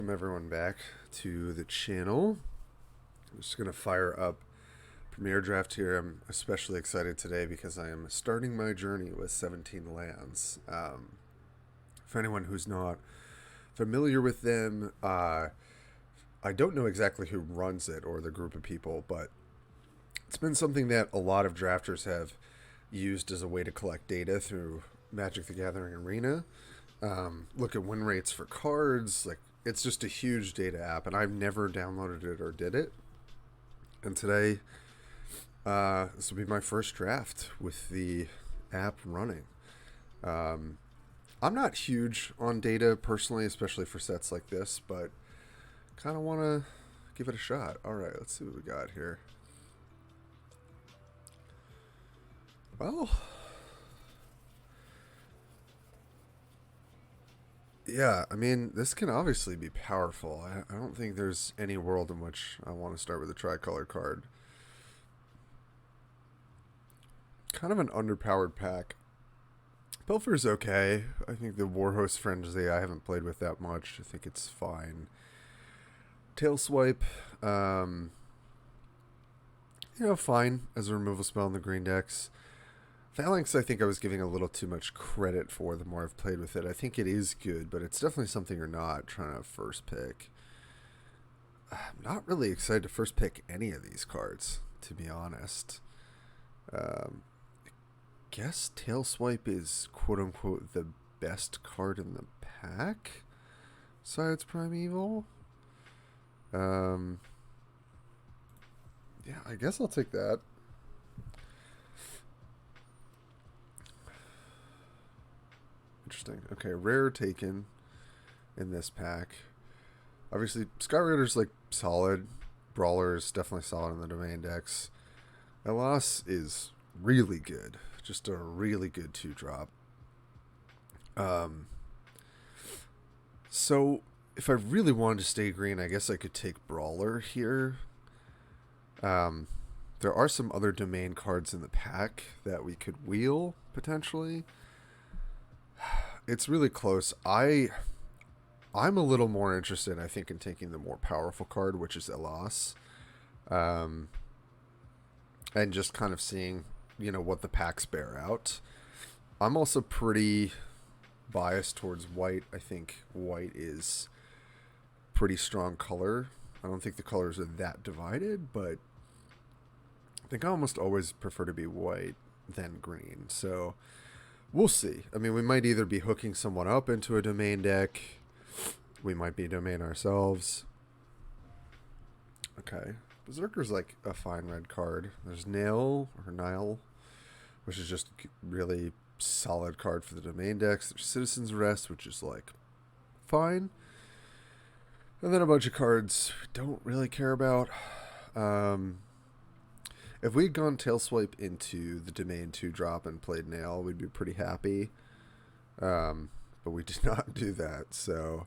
Welcome everyone back to the channel. I'm just going to fire up Premier Draft here. I'm especially excited today because I am starting my journey with 17 lands. For anyone who's not familiar with them, I don't know exactly who runs it or the group of people, but it's been something that a lot of drafters have used as a way to collect data through Magic the Gathering Arena. Look at win rates for cards. It's just a huge data app, and I've never downloaded it or did it. And today, this will be my first draft with the app running. I'm not huge on data personally, especially for sets like this, but kind of want to give it a shot. All right, let's see what we got here. Well, yeah, I mean, this can obviously be powerful. I don't think there's any world in which I want to start with a tricolor card. Kind of an underpowered pack. Pilfer's okay. I think the Warhost Frenzy I haven't played with that much. I think it's fine. Tail Swipe, fine as a removal spell in the green decks. Phalanx, I think I was giving a little too much credit for the more I've played with it. I think it is good, but it's definitely something you're not trying to first pick. I'm not really excited to first pick any of these cards, to be honest. I guess Tail Swipe is quote-unquote the best card in the pack, besides Primeval. Yeah, I guess I'll take that. Interesting. Okay, rare taken in this pack. Obviously, Skyrider's solid. Brawler is definitely solid in the domain decks. Elas is really good. Just a really good 2-drop. So, if I really wanted to stay green, I guess I could take Brawler here. There are some other domain cards in the pack that we could wheel, potentially. It's really close. I'm a little more interested, I think, in taking the more powerful card, which is Elas. And just kind of seeing, what the packs bear out. I'm also pretty biased towards white. I think white is pretty strong color. I don't think the colors are that divided, but I think I almost always prefer to be white than green. So we'll see. I mean, we might either be hooking someone up into a domain deck. We might be domain ourselves. Okay. Berserker's like a fine red card. There's Nile, which is just really solid card for the domain decks. There's Citizen's Arrest, which is fine. And then a bunch of cards we don't really care about. If we had gone Tail Swipe into the domain 2-drop and played Nail, we'd be pretty happy. But we did not do that, so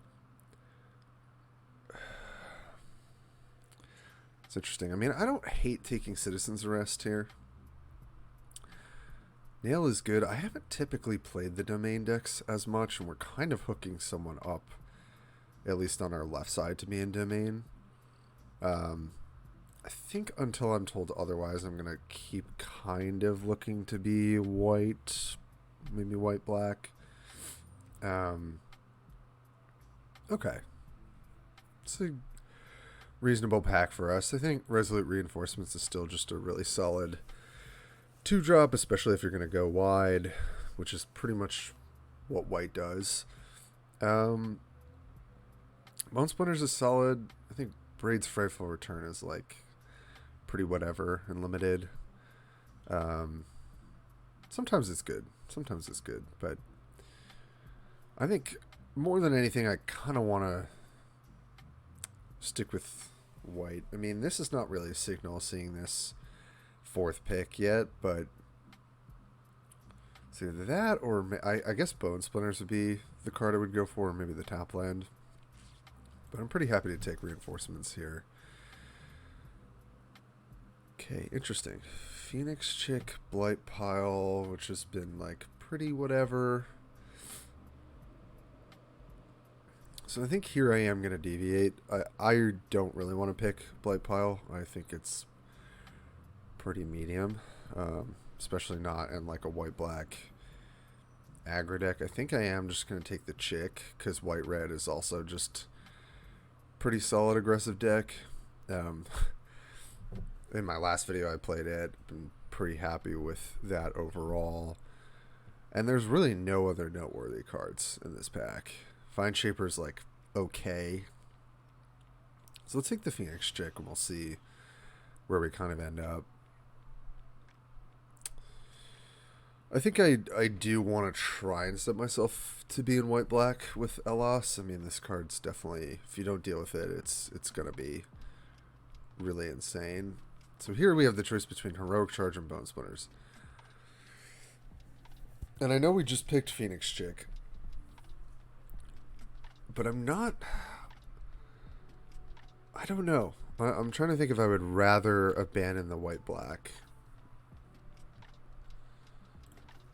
it's interesting. I mean, I don't hate taking Citizen's Arrest here. Nail is good. I haven't typically played the domain decks as much, and we're kind of hooking someone up, at least on our left side, to be in domain. I think until I'm told otherwise, I'm going to keep kind of looking to be white, maybe white-black. Okay. It's a reasonable pack for us. I think Resolute Reinforcements is still just a really solid 2-drop, especially if you're going to go wide, which is pretty much what white does. Bone Splinters is solid. I think Braid's Frightful Return is pretty whatever and limited. Sometimes it's good. But I think more than anything, I kind of want to stick with white. I mean, this is not really a signal seeing this 4th pick yet, but it's either that or I guess Bone Splinters would be the card I would go for, or maybe the top land. But I'm pretty happy to take reinforcements here. Okay, interesting. Phoenix Chick, Blight Pile, which has been pretty whatever. So I think here I am going to deviate. I don't really want to pick Blight Pile. I think it's pretty medium, especially not in like a white-black aggro deck. I think I am just going to take the Chick because white-red is also just pretty solid aggressive deck. In my last video I played it. Been pretty happy with that overall. And there's really no other noteworthy cards in this pack. Vine Shaper's like okay. So let's take the Phoenix Chick and we'll see where we kind of end up. I think I do want to try and set myself to be in white-black with Elos. I mean, this card's definitely, if you don't deal with it, it's going to be really insane. So here we have the choice between Heroic Charge and Bone Splinters. And I know we just picked Phoenix Chick, but I'm not... I don't know. I'm trying to think if I would rather abandon the white-black.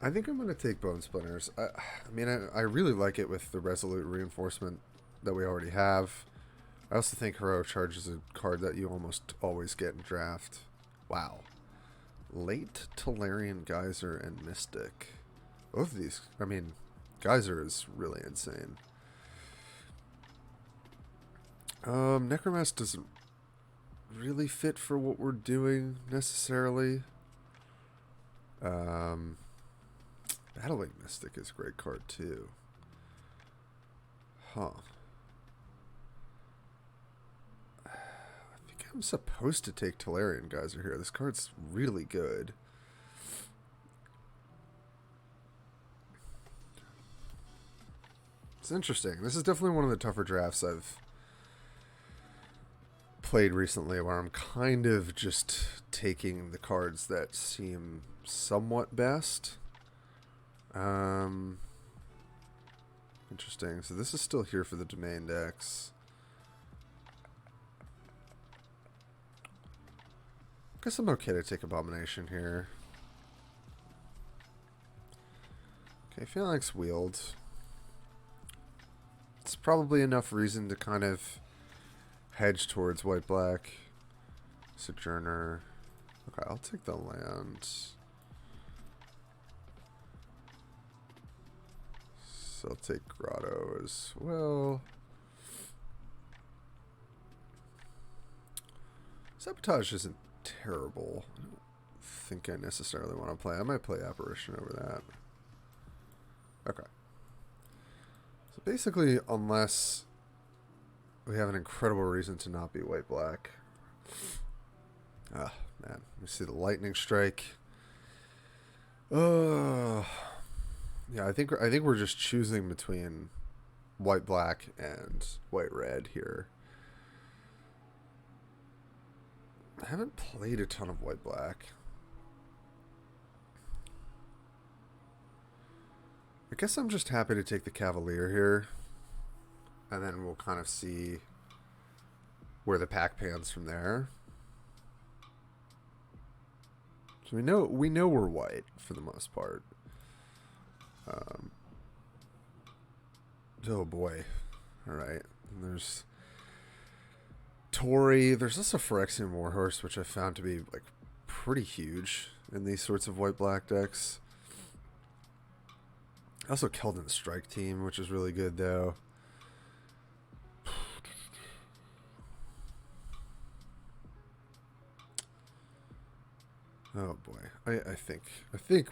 I think I'm going to take Bone Splinters. I mean, I really like it with the Resolute Reinforcement that we already have. I also think Heroic Charge is a card that you almost always get in draft. Wow. Late Tolarian Geyser and Mystic. Both of these, I mean, Geyser is really insane. Necromask doesn't really fit for what we're doing necessarily. Battling Mystic is a great card too. Huh. I think I'm supposed to take Tolarian Geyser here. This card's really good. It's interesting. This is definitely one of the tougher drafts I've played recently where I'm kind of just taking the cards that seem somewhat best. Interesting. So this is still here for the domain decks. Guess I'm okay to take Abomination here. Okay, Phalanx Wield. It's probably enough reason to kind of hedge towards white-black. Sojourner. Okay, I'll take the land. So I'll take Grotto as well. Sabotage isn't terrible. I don't think I necessarily want to play. I might play Apparition over that. Okay. So basically, unless we have an incredible reason to not be white-black. Ah, man. We see the Lightning Strike. Yeah, I think we're just choosing between white-black and white-red here. I haven't played a ton of white-black. I guess I'm just happy to take the Cavalier here. And then we'll kind of see where the pack pans from there. So we know we're white for the most part. Oh boy. Alright. There's Tori. There's also Phyrexian Warhorse, which I found to be like pretty huge in these sorts of white-black decks. Also Keldon Strike Team, which is really good though. Oh boy. I think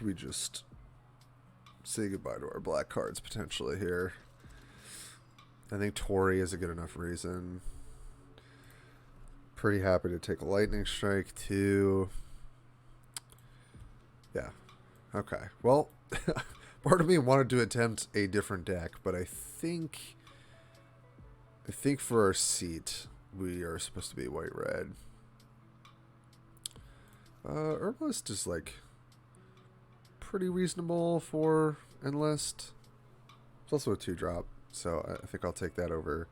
we just say goodbye to our black cards potentially here. I think Tori is a good enough reason. Pretty happy to take a Lightning Strike too. Yeah. Okay. Well, part of me wanted to attempt a different deck, but I think for our seat we are supposed to be white-red. Herbalist is like pretty reasonable for Enlist. It's also a 2-drop, so I think I'll take that over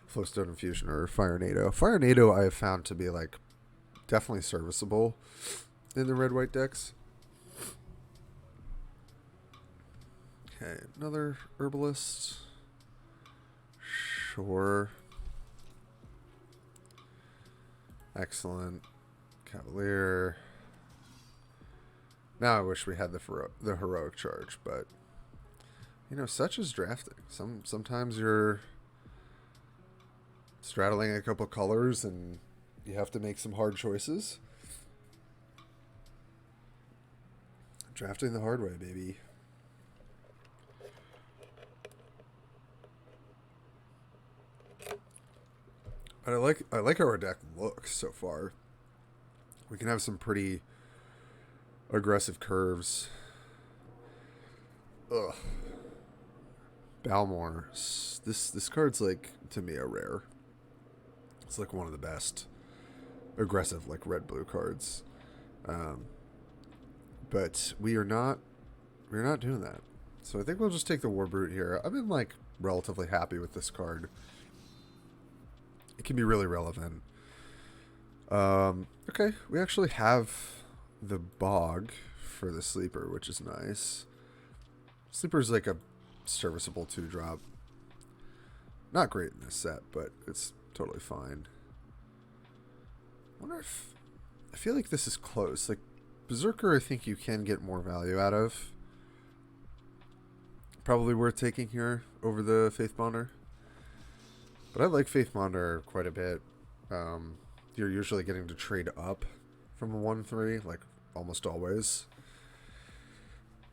Flowstone Infusion or Fire Nado. Fire Nado I have found to be like definitely serviceable in the red-white decks. Okay, another Herbalist. Sure. Excellent. Cavalier. Now I wish we had the heroic charge, but you know, such is drafting. Sometimes you're straddling a couple colors and you have to make some hard choices. Drafting the hard way, baby. But I like how our deck looks so far. We can have some pretty aggressive curves. Ugh. Balmor. This card's like, to me, a rare. It's like one of the best aggressive like red-blue cards. But we're not doing that. So I think we'll just take the Warbrute here. I've been like relatively happy with this card. It can be really relevant. Okay, we actually have the Bog for the Sleeper, which is nice. Sleeper's like a serviceable 2-drop. Not great in this set, but it's totally fine. I wonder if... I feel like this is close. Like, Berserker, I think you can get more value out of. Probably worth taking here over the Faithbonder. But I like Faithbonder quite a bit. You're usually getting to trade up from a 1/3, like almost always.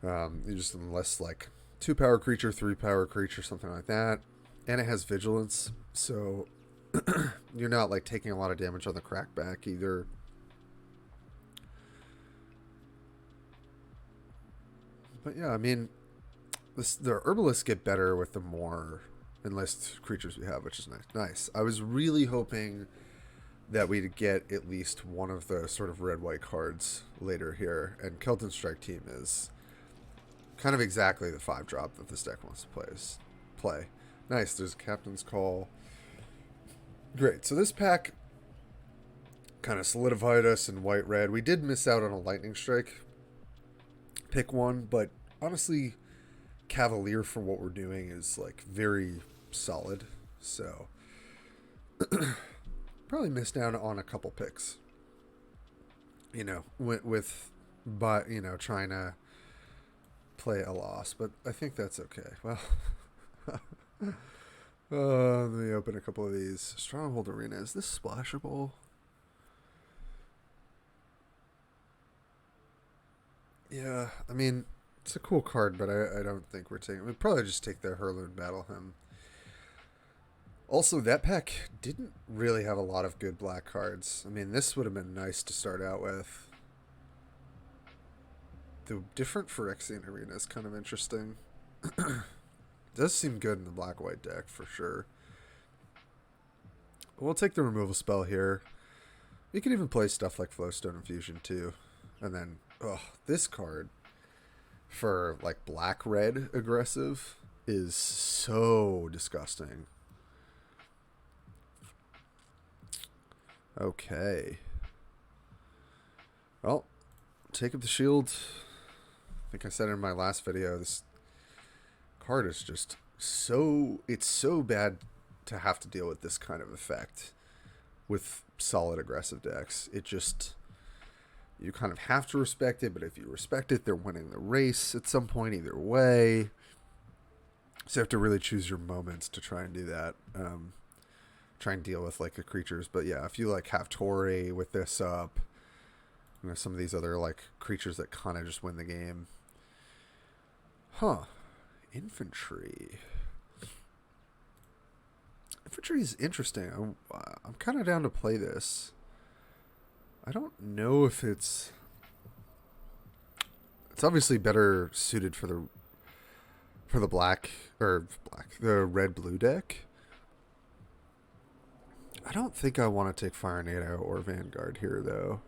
You just unless like 2-power creature, 3-power creature, something like that. And it has vigilance, so you're not like taking a lot of damage on the crackback either. But yeah, I mean, the herbalists get better with the more enlist creatures we have, which is nice. Nice. I was really hoping that we'd get at least one of the sort of red-white cards later here, and Kelton Strike Team is kind of exactly the 5-drop that this deck wants to play. Nice. There's a Captain's Call. Great. So this pack kind of solidified us in white-red. We did miss out on a Lightning Strike pick one, but honestly, Cavalier for what we're doing is like very solid. So probably missed down on a couple picks. You know, but you know, trying to play a loss, but I think that's okay. Well, let me open a couple of these. Stronghold Arena. Is this splashable? Yeah, I mean, it's a cool card, but I don't think we're taking... We'd probably just take the Hurloon Battle Hymn. Also, that pack didn't really have a lot of good black cards. I mean, this would have been nice to start out with. The different Phyrexian Arena is kind of interesting. Does seem good in the black-white deck, for sure. We'll take the removal spell here. We could even play stuff like Flowstone Infusion, too. And then, this card for, like, black-red aggressive is so disgusting. Okay. Well, take up the shield. I think I said in my last video, this card is just so... It's so bad to have to deal with this kind of effect with solid aggressive decks. It just... You kind of have to respect it, but if you respect it, they're winning the race at some point either way. So you have to really choose your moments to try and do that. Try and deal with like the creatures. But yeah, if you like have Tori with this up, you know, some of these other like creatures that kind of just win the game. Huh. Infantry. Infantry is interesting. I'm kind of down to play this. I don't know if it's obviously better suited for the the red blue deck. I don't think I want to take Fire NATO or Vanguard here though.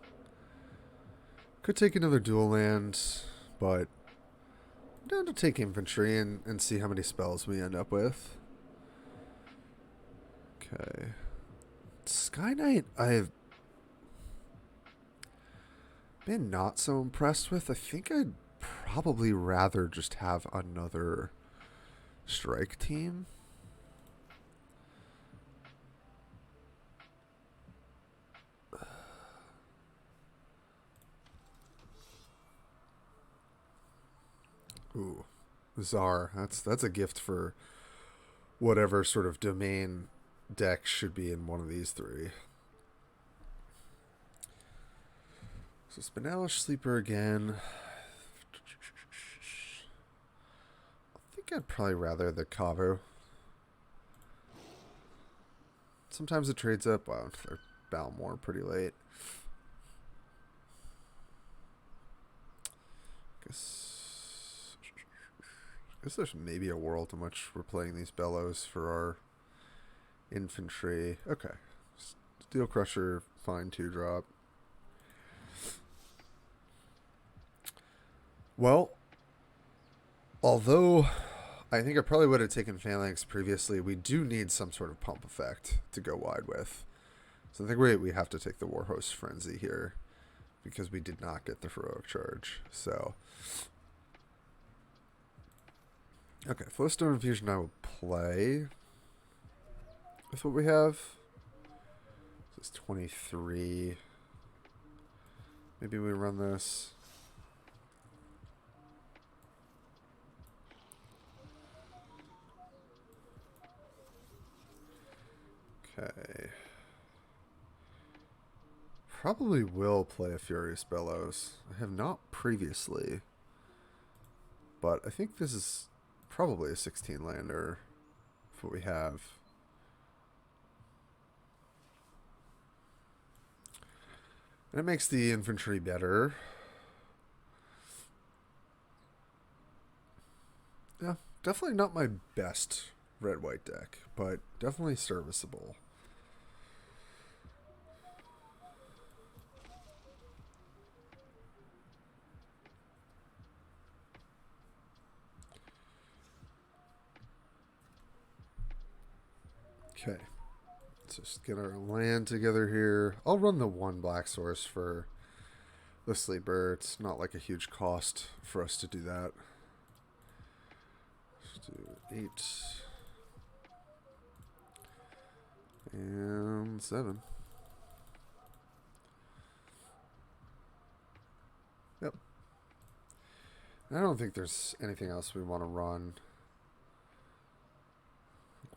Could take another dual land, but I'm down to take infantry and see how many spells we end up with. Okay. Sky Knight I've been not so impressed with. I think I'd probably rather just have another strike team. Ooh, Czar. That's a gift for whatever sort of domain deck should be in one of these three. So Spinalish Sleeper again. I think I'd probably rather the Cavo. Sometimes it trades up. Wow, they're Balmore pretty late. Guess there's maybe a world in which we're playing these Bellows for our infantry. Okay. Steel Crusher, fine 2-drop. Well, although I think I probably would have taken Phalanx previously, we do need some sort of pump effect to go wide with. So I think we have to take the Warhost Frenzy here because we did not get the Heroic Charge. So, okay, Flowstone Infusion I will play with what we have. This is 23. Maybe we run this. Okay. Probably will play a Furious Bellows. I have not previously. But I think this is probably a 16-lander for what we have. And it makes the infantry better. Yeah, definitely not my best red-white deck, but definitely serviceable. Okay, let's just get our land together here. I'll run the one black source for the sleeper. It's not like a huge cost for us to do that. Let's do 8 and 7. Yep. I don't think there's anything else we want to run.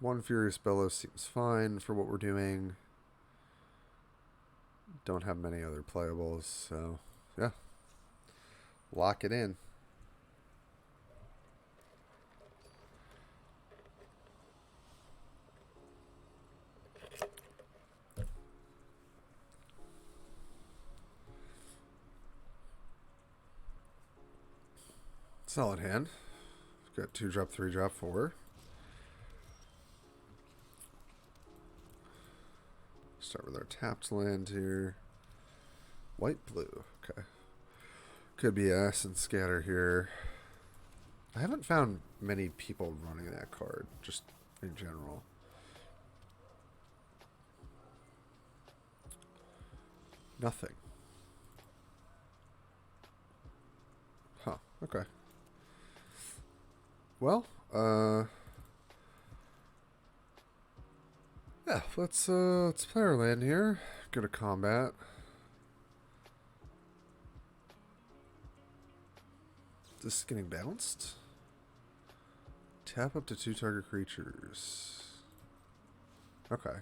One Furious Bellows seems fine for what we're doing. Don't have many other playables, so yeah. Lock it in. Solid hand. Got 2-drop, 3-drop, 4. Start with our tapped land here. White, blue. Okay. Could be Essence Scatter here. I haven't found many people running that card, just in general. Nothing. Huh. Okay. Well, yeah, let's play our land here. Go to combat. This is getting bounced. Tap up to 2 target creatures. Okay.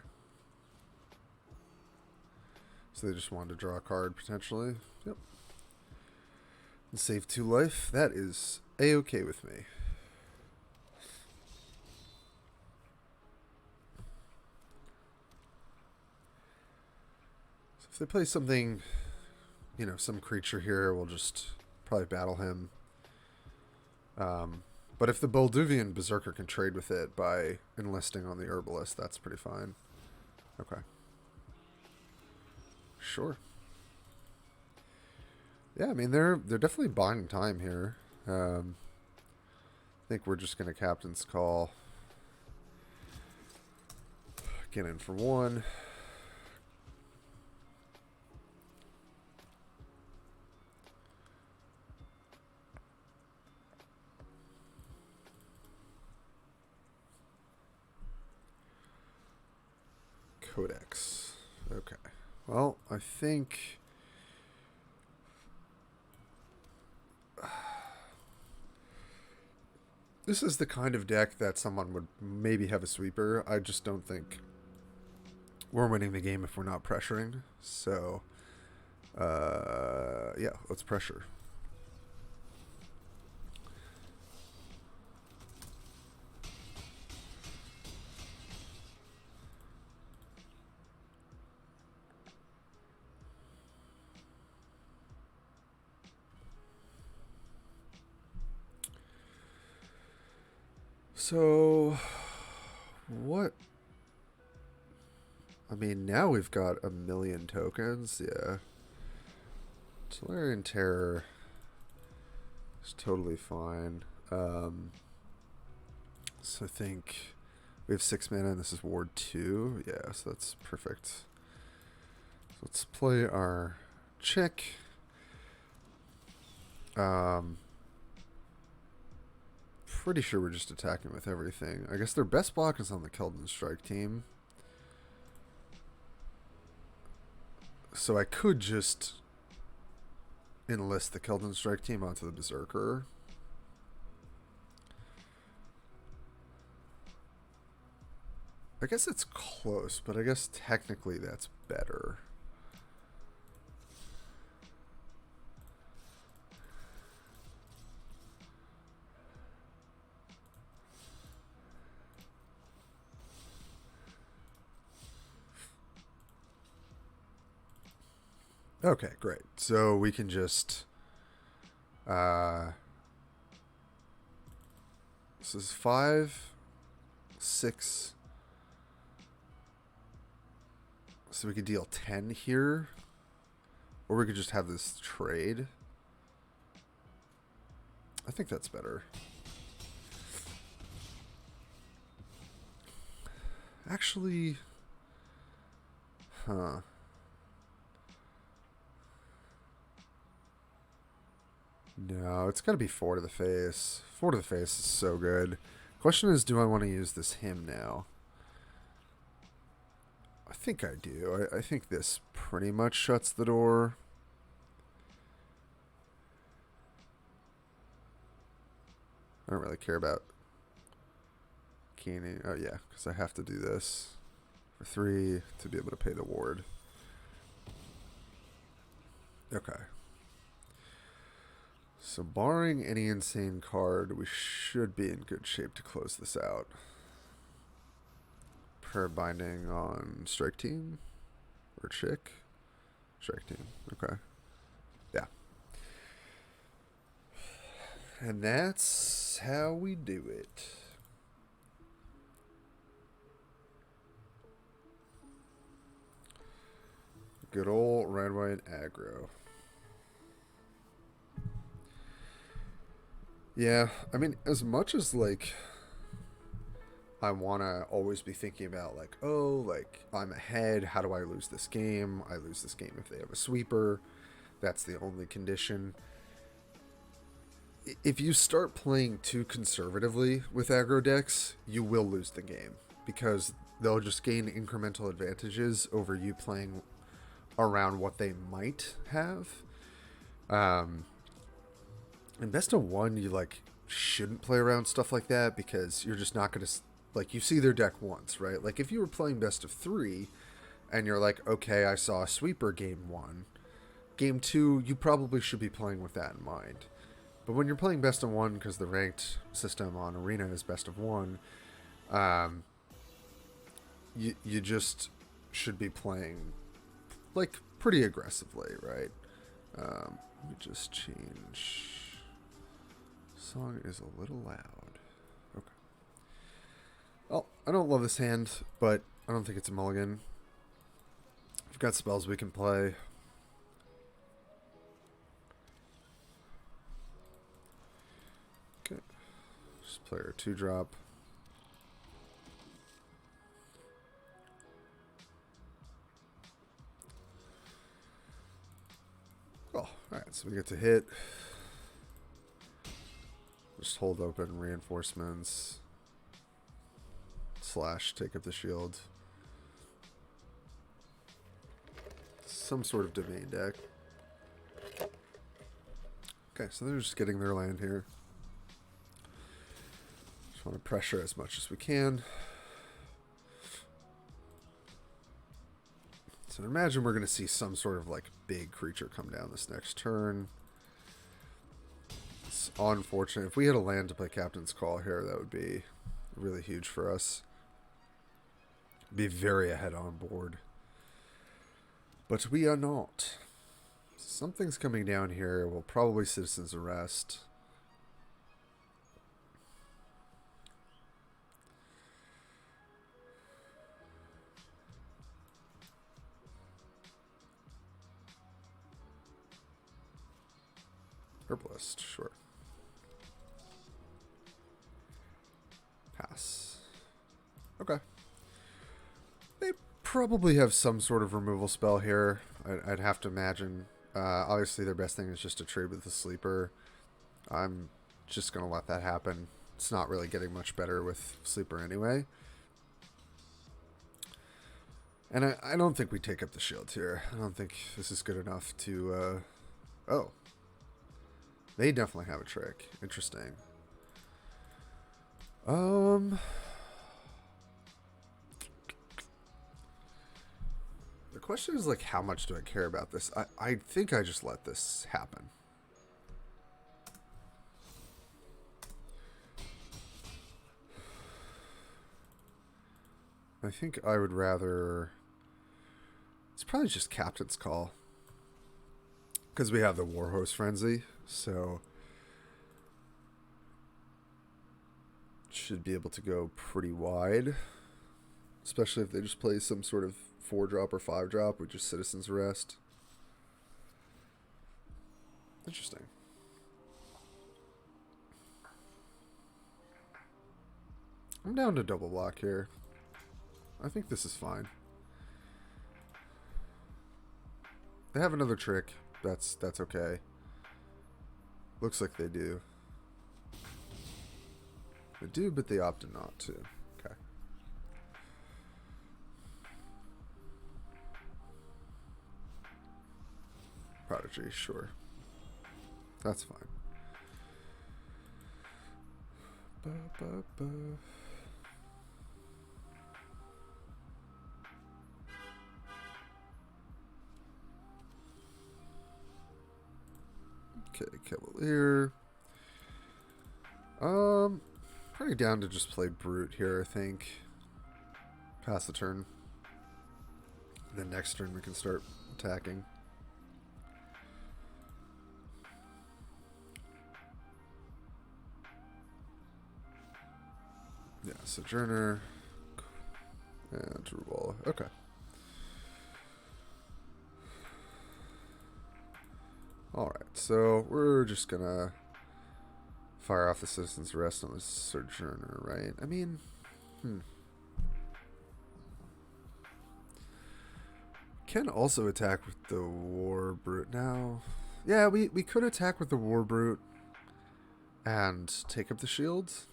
So they just wanted to draw a card potentially. Yep. And save 2 life. That is a-okay with me. So if they play something, you know, some creature here, we'll just probably battle him. But if the Bolduvian Berserker can trade with it by enlisting on the Herbalist, that's pretty fine. Okay. Sure. Yeah, I mean, they're definitely buying time here. I think we're just going to Captain's Call. Get in for 1. Codex. Okay. Well, I think This is the kind of deck that someone would maybe have a sweeper. I just don't think we're winning the game if we're not pressuring. So, yeah, let's pressure. So, what? I mean, now we've got 1,000,000 tokens. Yeah. Solarian Terror is totally fine. So I think we have 6 mana and this is Ward 2. Yeah, so that's perfect. So let's play our check. Pretty sure we're just attacking with everything. I guess their best block is on the Keldon Strike team. So I could just enlist the Keldon Strike team onto the Berserker. I guess it's close, but I guess technically that's better. Okay, great. So we can just this is 5, 6. So we could deal 10 here. Or we could just have this trade. I think that's better. Actually, huh. No, it's got to be 4 to the face. 4 to the face is so good. Question is, do I want to use this hymn now? I think I do. I think this pretty much shuts the door. I don't really care about keening. Oh, yeah, because I have to do this for 3 to be able to pay the ward. Okay. So barring any insane card, we should be in good shape to close this out. Per binding on Strike Team or Chick? Strike Team, okay. Yeah. And that's how we do it. Good old red-white aggro. Yeah, I mean, as much as, like, I want to always be thinking about, like, oh, like, I'm ahead, how do I lose this game? I lose this game if they have a sweeper. That's the only condition. If you start playing too conservatively with aggro decks, you will lose the game. Because they'll just gain incremental advantages over you playing around what they might have. In best of 1, you like shouldn't play around stuff like that because you're just not going to, like, you see their deck once, right? Like if you were playing best of 3 and you're like, okay, I saw a sweeper game 1, game 2, you probably should be playing with that in mind. But when you're playing best of 1, because the ranked system on Arena is best of 1, you just should be playing like pretty aggressively, right? Let me just change. Song is a little loud. Okay. Well, I don't love this hand, but I don't think it's a mulligan. We've got spells we can play. Okay. Just play our 2-drop. Oh, alright, so we get to hit. Just hold open reinforcements. Slash, take up the shield. Some sort of domain deck. Okay, so they're just getting their land here. Just want to pressure as much as we can. So imagine we're going to see some sort of like big creature come down this next turn. It's unfortunate. If we had a land to play Captain's Call here, that would be really huge for us. Be very ahead on board. But we are not. Something's coming down here. We'll probably Citizen's Arrest. Herbalist, sure. Pass. Okay. They probably have some sort of removal spell here. I'd have to imagine. Obviously, their best thing is just to trade with the sleeper. I'm just going to let that happen. It's not really getting much better with sleeper anyway. And I don't think we take up the shield here. I don't think this is good enough to... Oh. They definitely have a trick. Interesting. The question is, like, how much do I care about this? I think I just let this happen. I think I would rather... It's probably just Captain's Call. Because we have the Warhost Frenzy, so... Should be able to go pretty wide. Especially if they just play some sort of 4-drop or 5-drop with just Citizen's Arrest. Interesting. I'm down to double block here. I think this is fine. They have another trick. That's okay. Looks like they do. They do, but they opted not to. Okay. Prodigy, sure. That's fine. Okay, Cavalier. Pretty down to just play Brute here, I think. Pass the turn. And then next turn we can start attacking. Yeah, Sojourner. And Rubala. Okay. Alright, so we're just gonna fire off the Citizen's Arrest on the Sojourner, right? I mean, Can also attack with the War Brute now. Yeah, we could attack with the War Brute and take up the shields.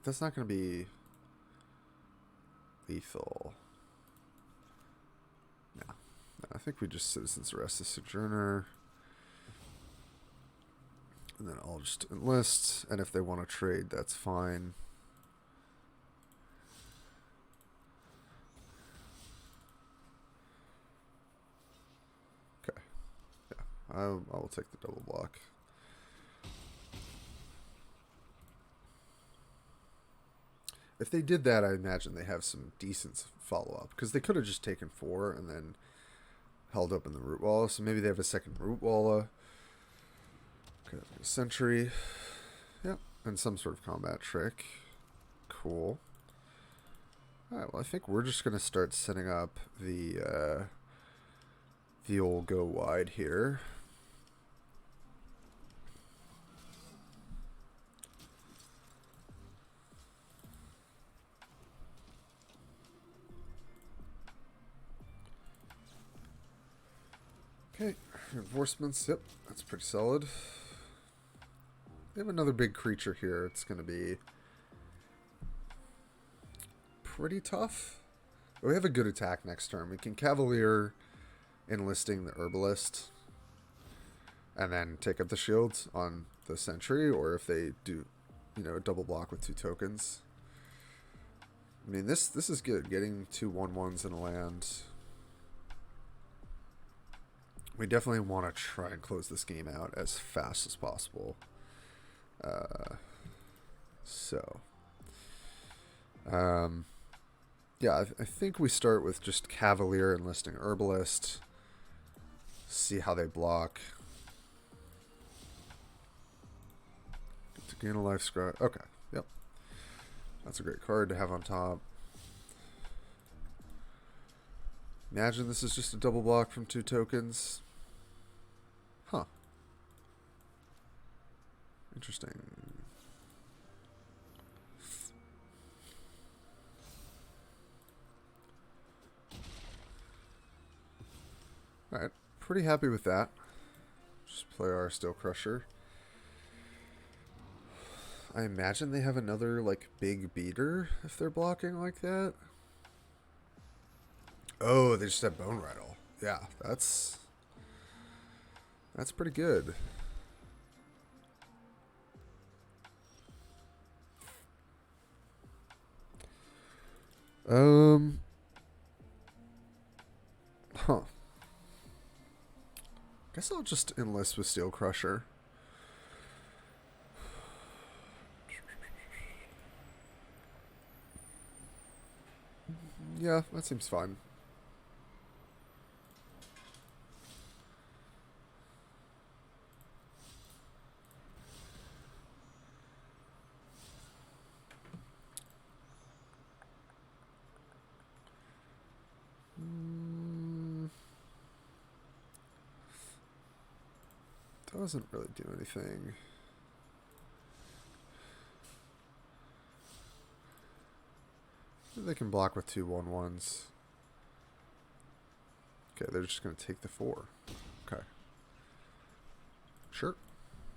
That's not going to be lethal. No. I think we just Citizen's Arrest the Sojourner. And then I'll just enlist. And if they want to trade, that's fine. Okay. Yeah. I will take the double block. If they did that, I imagine they have some decent follow-up. Because they could have just taken 4 and then held up in the Root Walla. So maybe they have a second Root Walla. Okay, a Sentry. Yep. And some sort of combat trick. Cool. Alright, well I think we're just going to start setting up the old go wide here. Okay, reinforcements, yep, that's pretty solid. We have another big creature here. It's going to be pretty tough. We have a good attack next turn. We can Cavalier enlisting the Herbalist. and then take up the shields on the sentry, or if they do, you know, a double block with 2 tokens. I mean, this is good. Getting 2 1/1s in a land. We definitely want to try and close this game out as fast as possible. Yeah, I think we start with just Cavalier enlisting Herbalist. See how they block. Get to gain a life scrap. Okay, yep. That's a great card to have on top. Imagine this is just a double block from 2 tokens. Huh. Interesting. Alright, pretty happy with that. Just play our Steel Crusher. I imagine they have another, like, big beater if they're blocking like that. Oh, they just have Bone Rattle. Yeah, that's pretty good. Huh. Guess I'll just enlist with Steel Crusher. Yeah, that seems fine. Doesn't really do anything. They can block with 2 1/1s. Okay, they're just going to take the 4. Okay. Sure.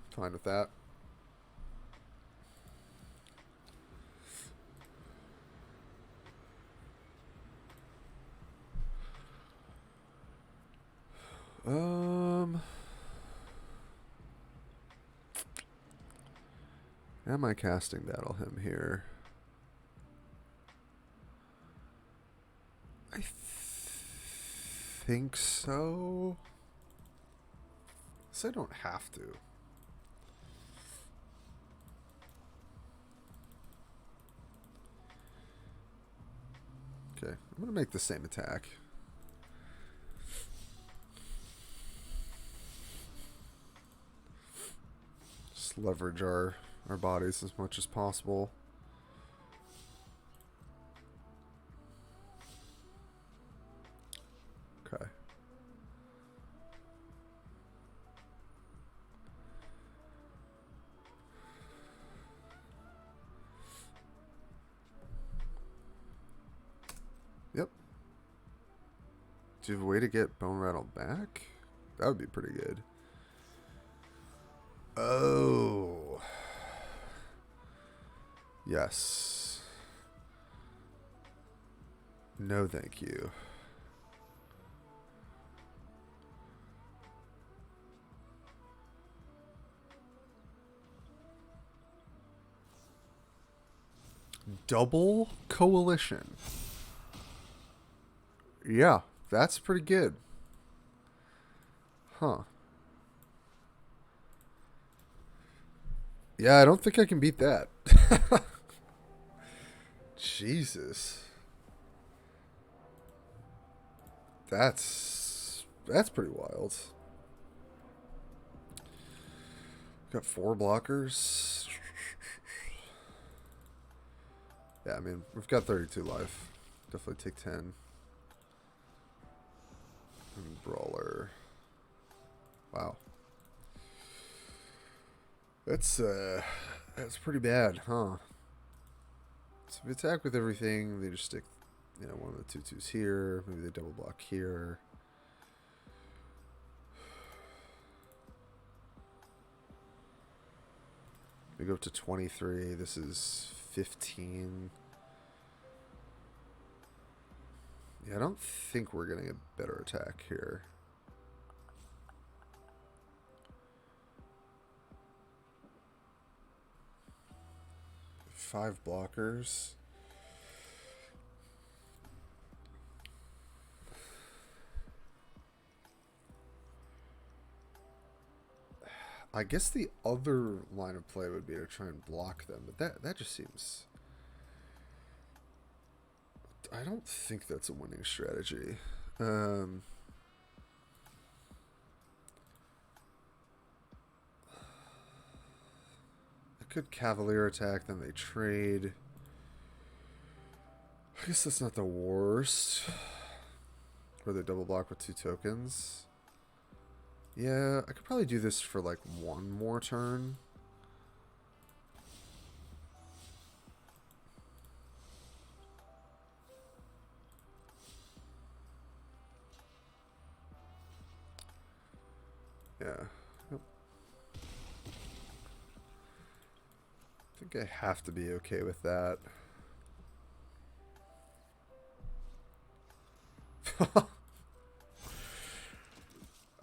Fine with that. Am I casting Battle Hymn here? I think so. So I don't have to. Okay, I'm gonna make the same attack. Just leverage our bodies as much as possible. Okay. Yep. Do you have a way to get Bone Rattle back? That would be pretty good. Oh. Yes. No, thank you. Double Coalition. Yeah, that's pretty good. Huh. Yeah, I don't think I can beat that. Jesus. That's pretty wild. Got 4 blockers. Yeah, I mean, we've got 32 life. Definitely take 10. And Brawler. Wow. That's pretty bad, huh? So if we attack with everything, they just stick, you know, one of the 2/2s here. Maybe they double block here. We go up to 23. This is 15. Yeah, I don't think we're getting a better attack here. 5 blockers. I guess the other line of play would be to try and block them, but that just seems... I don't think that's a winning strategy. I could Cavalier attack, then they trade. I guess that's not the worst. Or they double block with 2 tokens. Yeah, I could probably do this for like 1 more turn. Yeah. Yep. I think I have to be okay with that.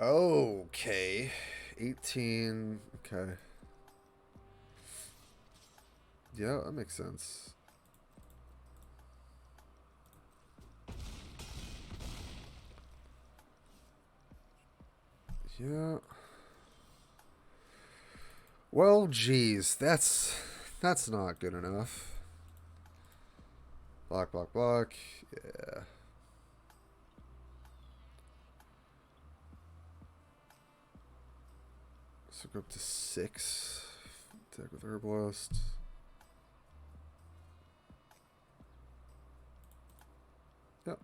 Okay. 18. Okay. Yeah, that makes sense. Yeah. Well, geez, that's not good enough. Block, block, block. Yeah. So go up to 6. Attack with Herblast. Yep.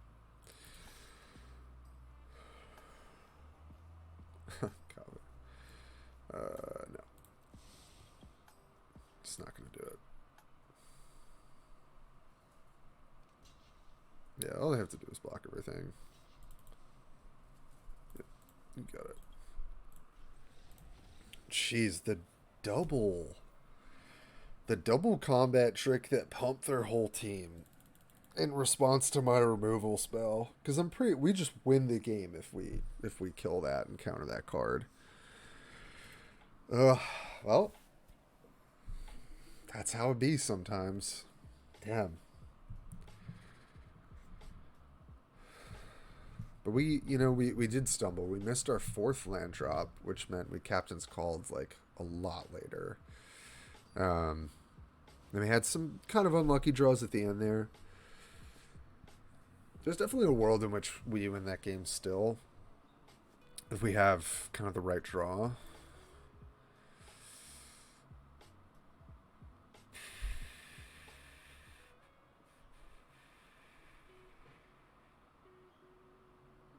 No. It's not going to do it. Yeah, all they have to do is block everything. Yep, you got it. Jeez, the double combat trick that pumped their whole team in response to my removal spell. Because we just win the game if we kill that and counter that card. Well, that's how it be sometimes. Damn. But we did stumble. We missed our 4th land drop, which meant we captain's called like a lot later. Then we had some kind of unlucky draws at the end there. There's definitely a world in which we win that game still, if we have kind of the right draw.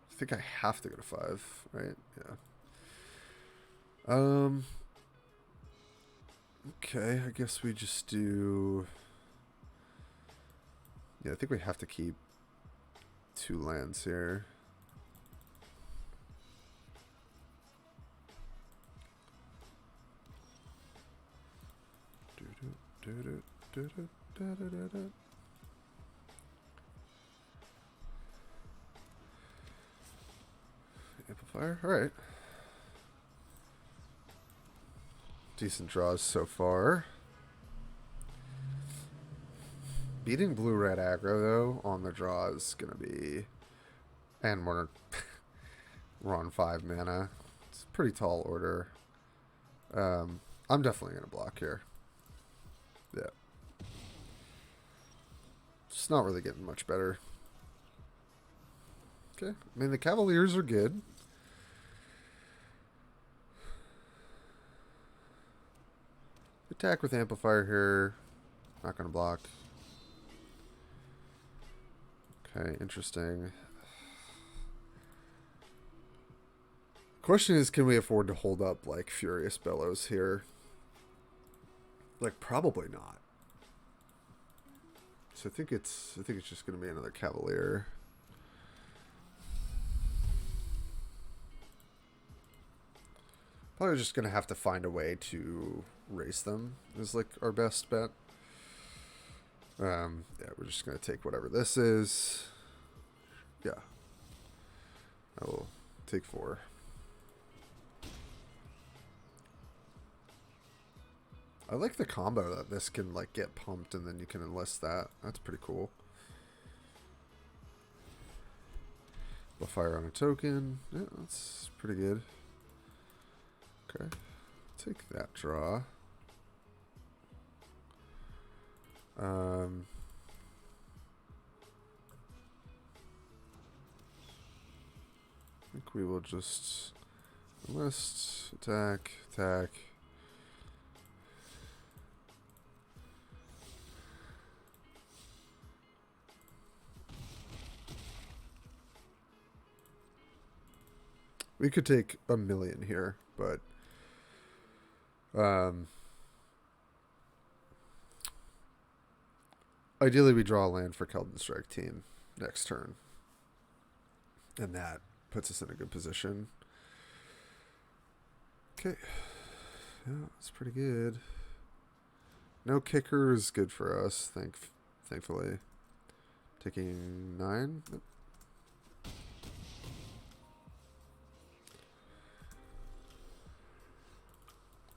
I think I have to go to 5, right? Yeah. Okay, I guess we just do... Yeah, I think we have to keep 2 lands here. Amplifier, alright. Decent draws so far. Beating blue-red aggro, though, on the draw is going to be... And we're on 5 mana. It's a pretty tall order. I'm definitely going to block here. Yeah. It's not really getting much better. Okay. I mean, the Cavaliers are good. Attack with Amplifier here. Not going to block. Okay, interesting. Question is, can we afford to hold up like Furious Bellows here? Like, probably not. So I think it's just going to be another Cavalier. Probably just going to have to find a way to race them is like our best bet. Yeah, we're just going to take whatever this is. Yeah. I will take 4. I like the combo that this can like get pumped and then you can enlist that. That's pretty cool. We'll fire on a token. Yeah, that's pretty good. Okay. Take that draw. I think we will just enlist, attack, attack. We could take 1,000,000 here, but ideally we draw a land for Keldon Strike Team next turn. And that puts us in a good position. Okay. Yeah, that's pretty good. No kicker is good for us, thankfully. Taking 9.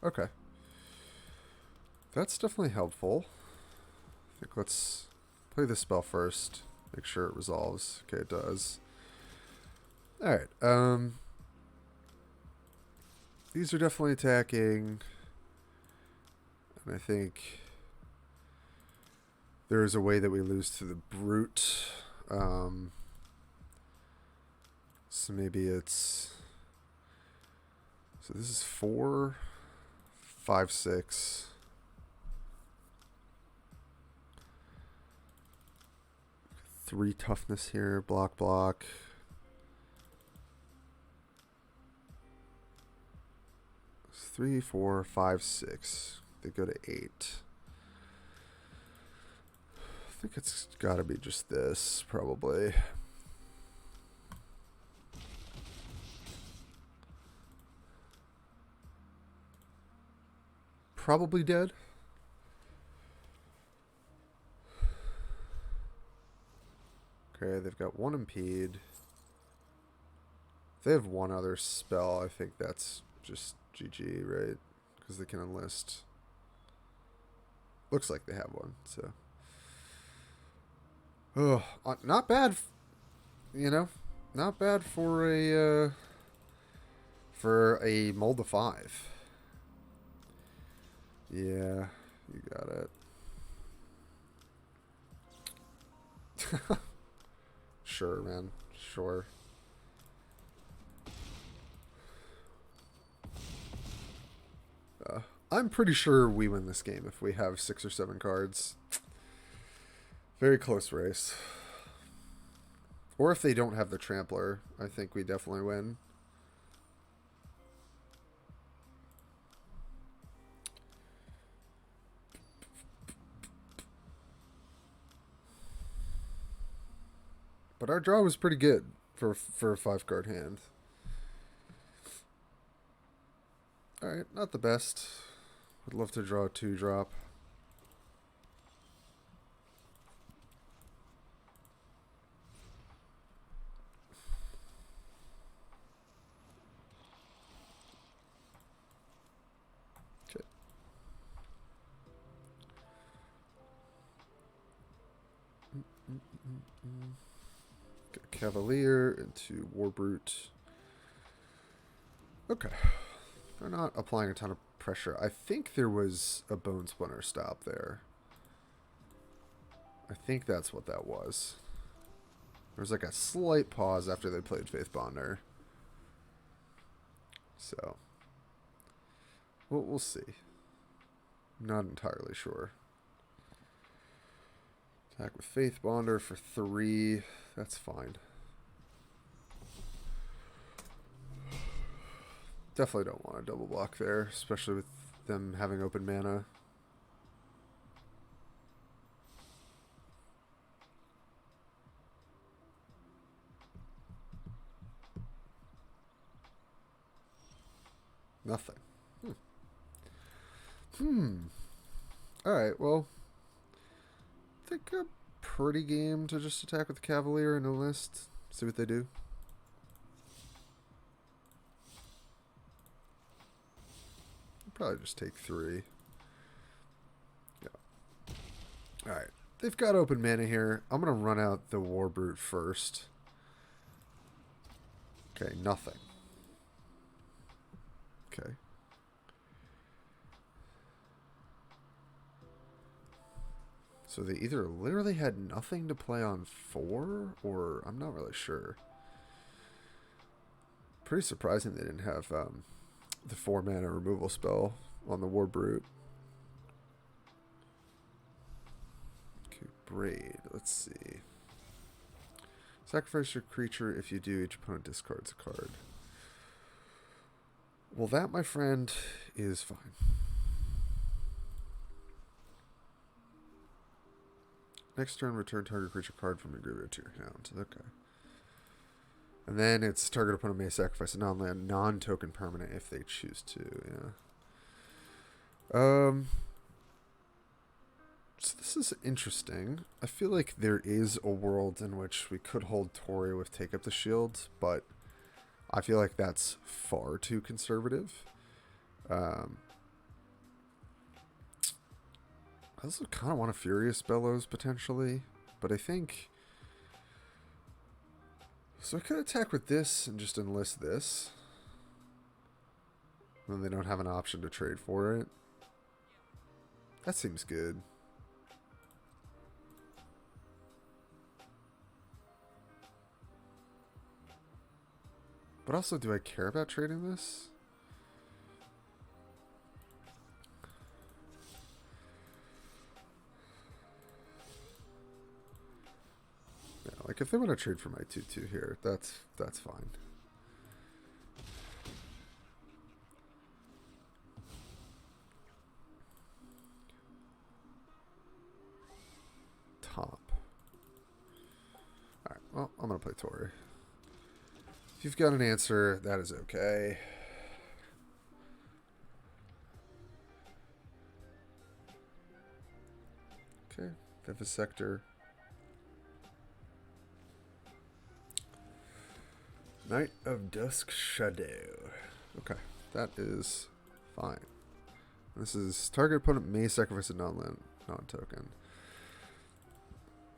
Okay. That's definitely helpful. I think let's play the spell first. Make sure it resolves. Okay, it does. Alright, these are definitely attacking. And I think there is a way that we lose to the brute. So maybe it's... So this is 4, 5, 6. Three toughness here. Block, block. 3, 4, 5, 6. They go to 8. I think it's got to be just this, probably. Probably dead. Okay, they've got 1 impede. If they have 1 other spell, I think that's just GG, right? Because they can enlist. Looks like they have 1, so. Oh, not bad, you know? Not bad for a mold of 5. Yeah, you got it. Sure, man. Sure. I'm pretty sure we win this game if we have 6 or 7 cards. Very close race. Or if they don't have the Trampler, I think we definitely win. But our draw was pretty good for a 5-card hand. Alright, not the best. Would love to draw a 2-drop. Okay. Get Cavalier into Warbrute. Okay. They're not applying a ton of pressure. I think there was a Bone Splinter stop there. I think that's what that was. There was like a slight pause after they played Faith Bonder. So, we'll see. Not entirely sure. Attack with Faith Bonder for 3. That's fine. Definitely don't want a double block there, especially with them having open mana. Nothing. Alright, well, I think a pretty game to just attack with the Cavalier and enlist. See what they do. Probably just take 3. Alright. They've got open mana here. I'm going to run out the War Brute first. Okay, nothing. Okay. So they either literally had nothing to play on 4, or I'm not really sure. Pretty surprising they didn't have the 4 mana removal spell on the War Brute. Okay, Braid. Let's see. Sacrifice your creature. If you do, each opponent discards a card. Well, that, my friend, is fine. Next turn, return target creature card from your graveyard to your hand. Okay. And then it's target opponent may sacrifice a non-land, non-token permanent if they choose to. Yeah. So this is interesting. I feel like there is a world in which we could hold Tori with Take Up the Shield, but I feel like that's far too conservative. I also kind of want a Furious Bellows potentially, but I think... So I could attack with this and just enlist this. And then they don't have an option to trade for it. That seems good. But also, do I care about trading this? Yeah, like if they want to trade for my 2/2 here, that's fine. Top. Alright, well, I'm going to play Tori. If you've got an answer, that is okay. Okay, Vivisector. Night of Dusk Shadow. Okay, that is fine. This is target opponent may sacrifice a non-land, non-token.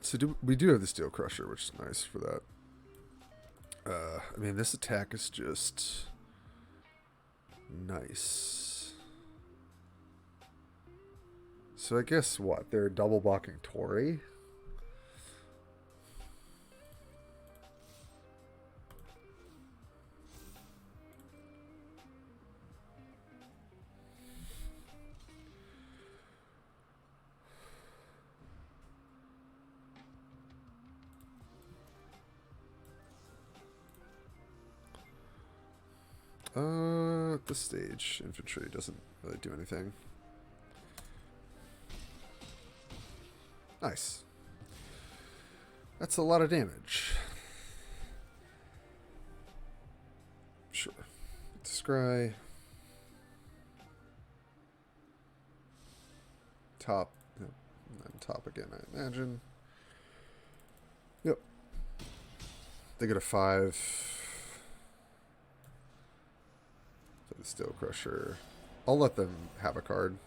So we do have the Steel Crusher, which is nice for that. I mean, this attack is just nice. So I guess what? They're double blocking Tori? At this stage, infantry doesn't really do anything. Nice. That's a lot of damage. Sure. Scry. Top. Yep. And then top again, I imagine. Yep. They get a 5. The Steel Crusher. I'll let them have a card.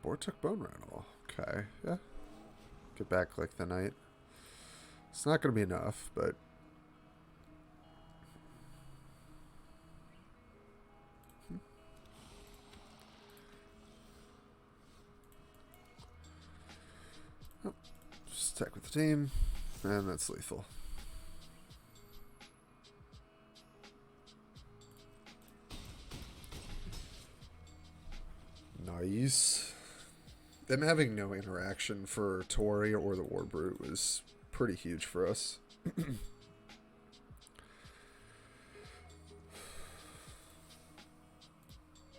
Board took Bone Rattle. Okay, yeah. Get back like the night. It's not going to be enough, but... Oh, just attack with the team, and that's lethal. Nice. Them having no interaction for Tori or the War Brute was pretty huge for us. I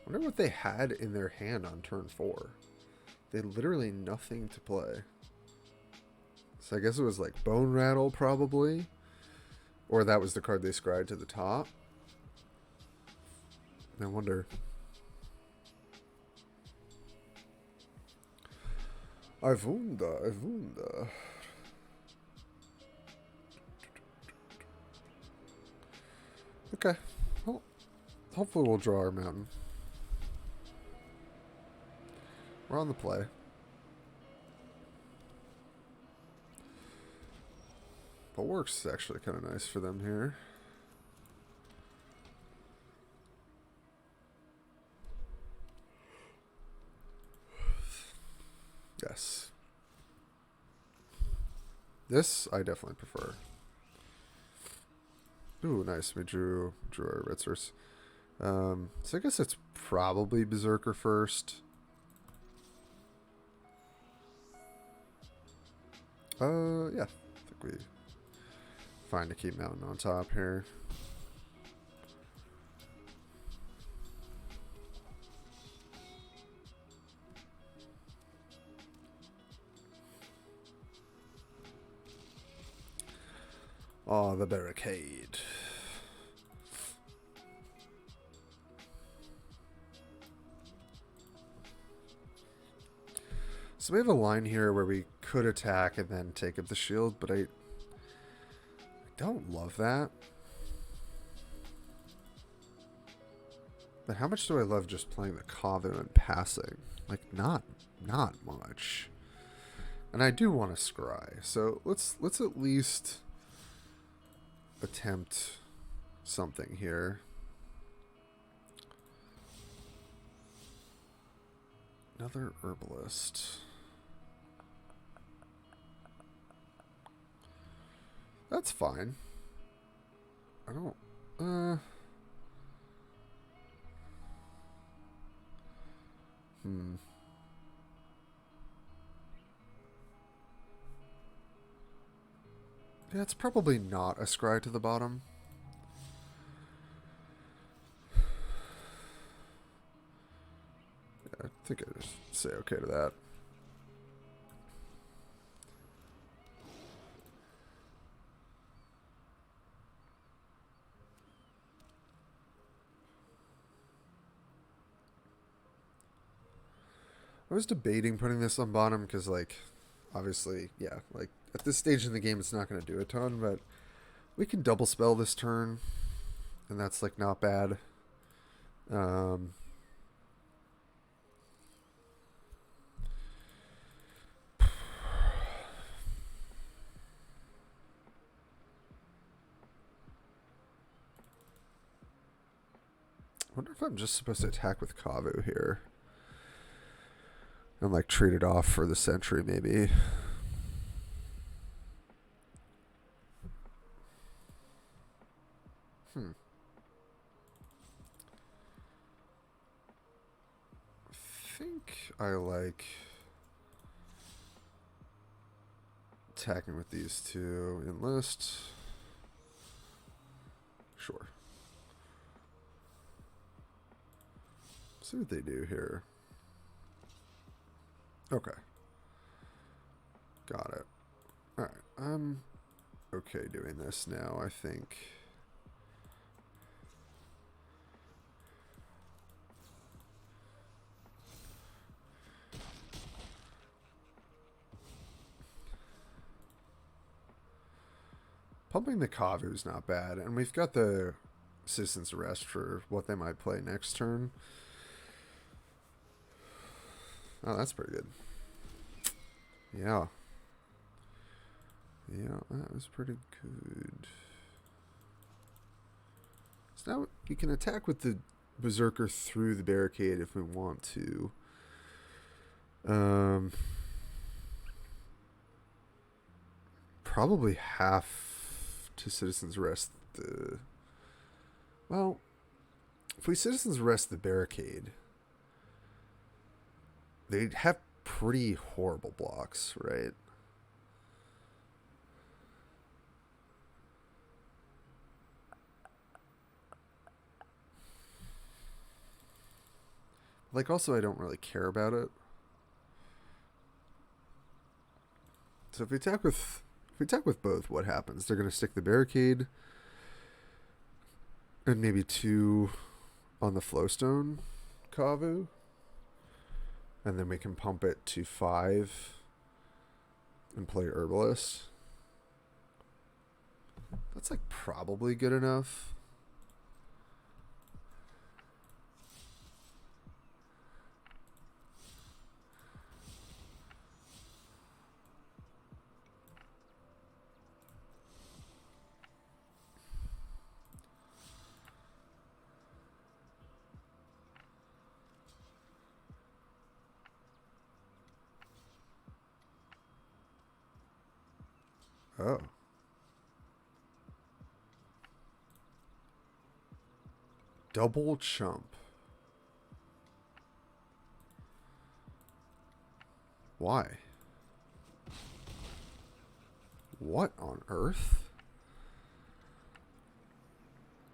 wonder what they had in their hand on turn 4. They had literally nothing to play. So I guess it was like Bone Rattle probably. Or that was the card they scried to the top. I wonder. I wonder. Okay. Well, hopefully we'll draw our mountain. We're on the play. But works is actually kind of nice for them here. Yes. This I definitely prefer. Ooh, nice. We drew our Ritzers. So I guess it's probably Berserker first. Yeah. I think we fine to keep Mountain on top here. Oh, the barricade. So we have a line here where we could attack and then take up the shield, but I don't love that. But how much do I love just playing the Kavu and passing? Like, not much. And I do want to scry, so let's at least attempt something here. Another herbalist. That's fine. I don't... Yeah, it's probably not a scry to the bottom. Yeah, I think I just say okay to that. I was debating putting this on bottom because, like, obviously, yeah, like, at this stage in the game it's not going to do a ton, but we can double spell this turn, and that's, like, not bad. I wonder if I'm just supposed to attack with Kavu here. And, like, trade it off for the sentry, maybe. I think I like attacking with these two. Enlist. Sure. See what they do here. Okay. Got it. Alright, I'm okay doing this now, I think. Pumping the Kavu is not bad, and we've got the Citizen's Arrest for what they might play next turn. Oh, that's pretty good. Yeah. Yeah, that was pretty good. So now we can attack with the Berserker through the barricade if we want to. Probably have to Citizen's Arrest the... Well, if we Citizen's Arrest the barricade, they'd have pretty horrible blocks, right? Like, also, I don't really care about it. So if we attack with both, what happens? They're going to stick the barricade and maybe 2 on the Flowstone Kavu. And then we can pump it to 5 and play Herbalist. That's, like, probably good enough. Oh. Double chump. Why? What on earth?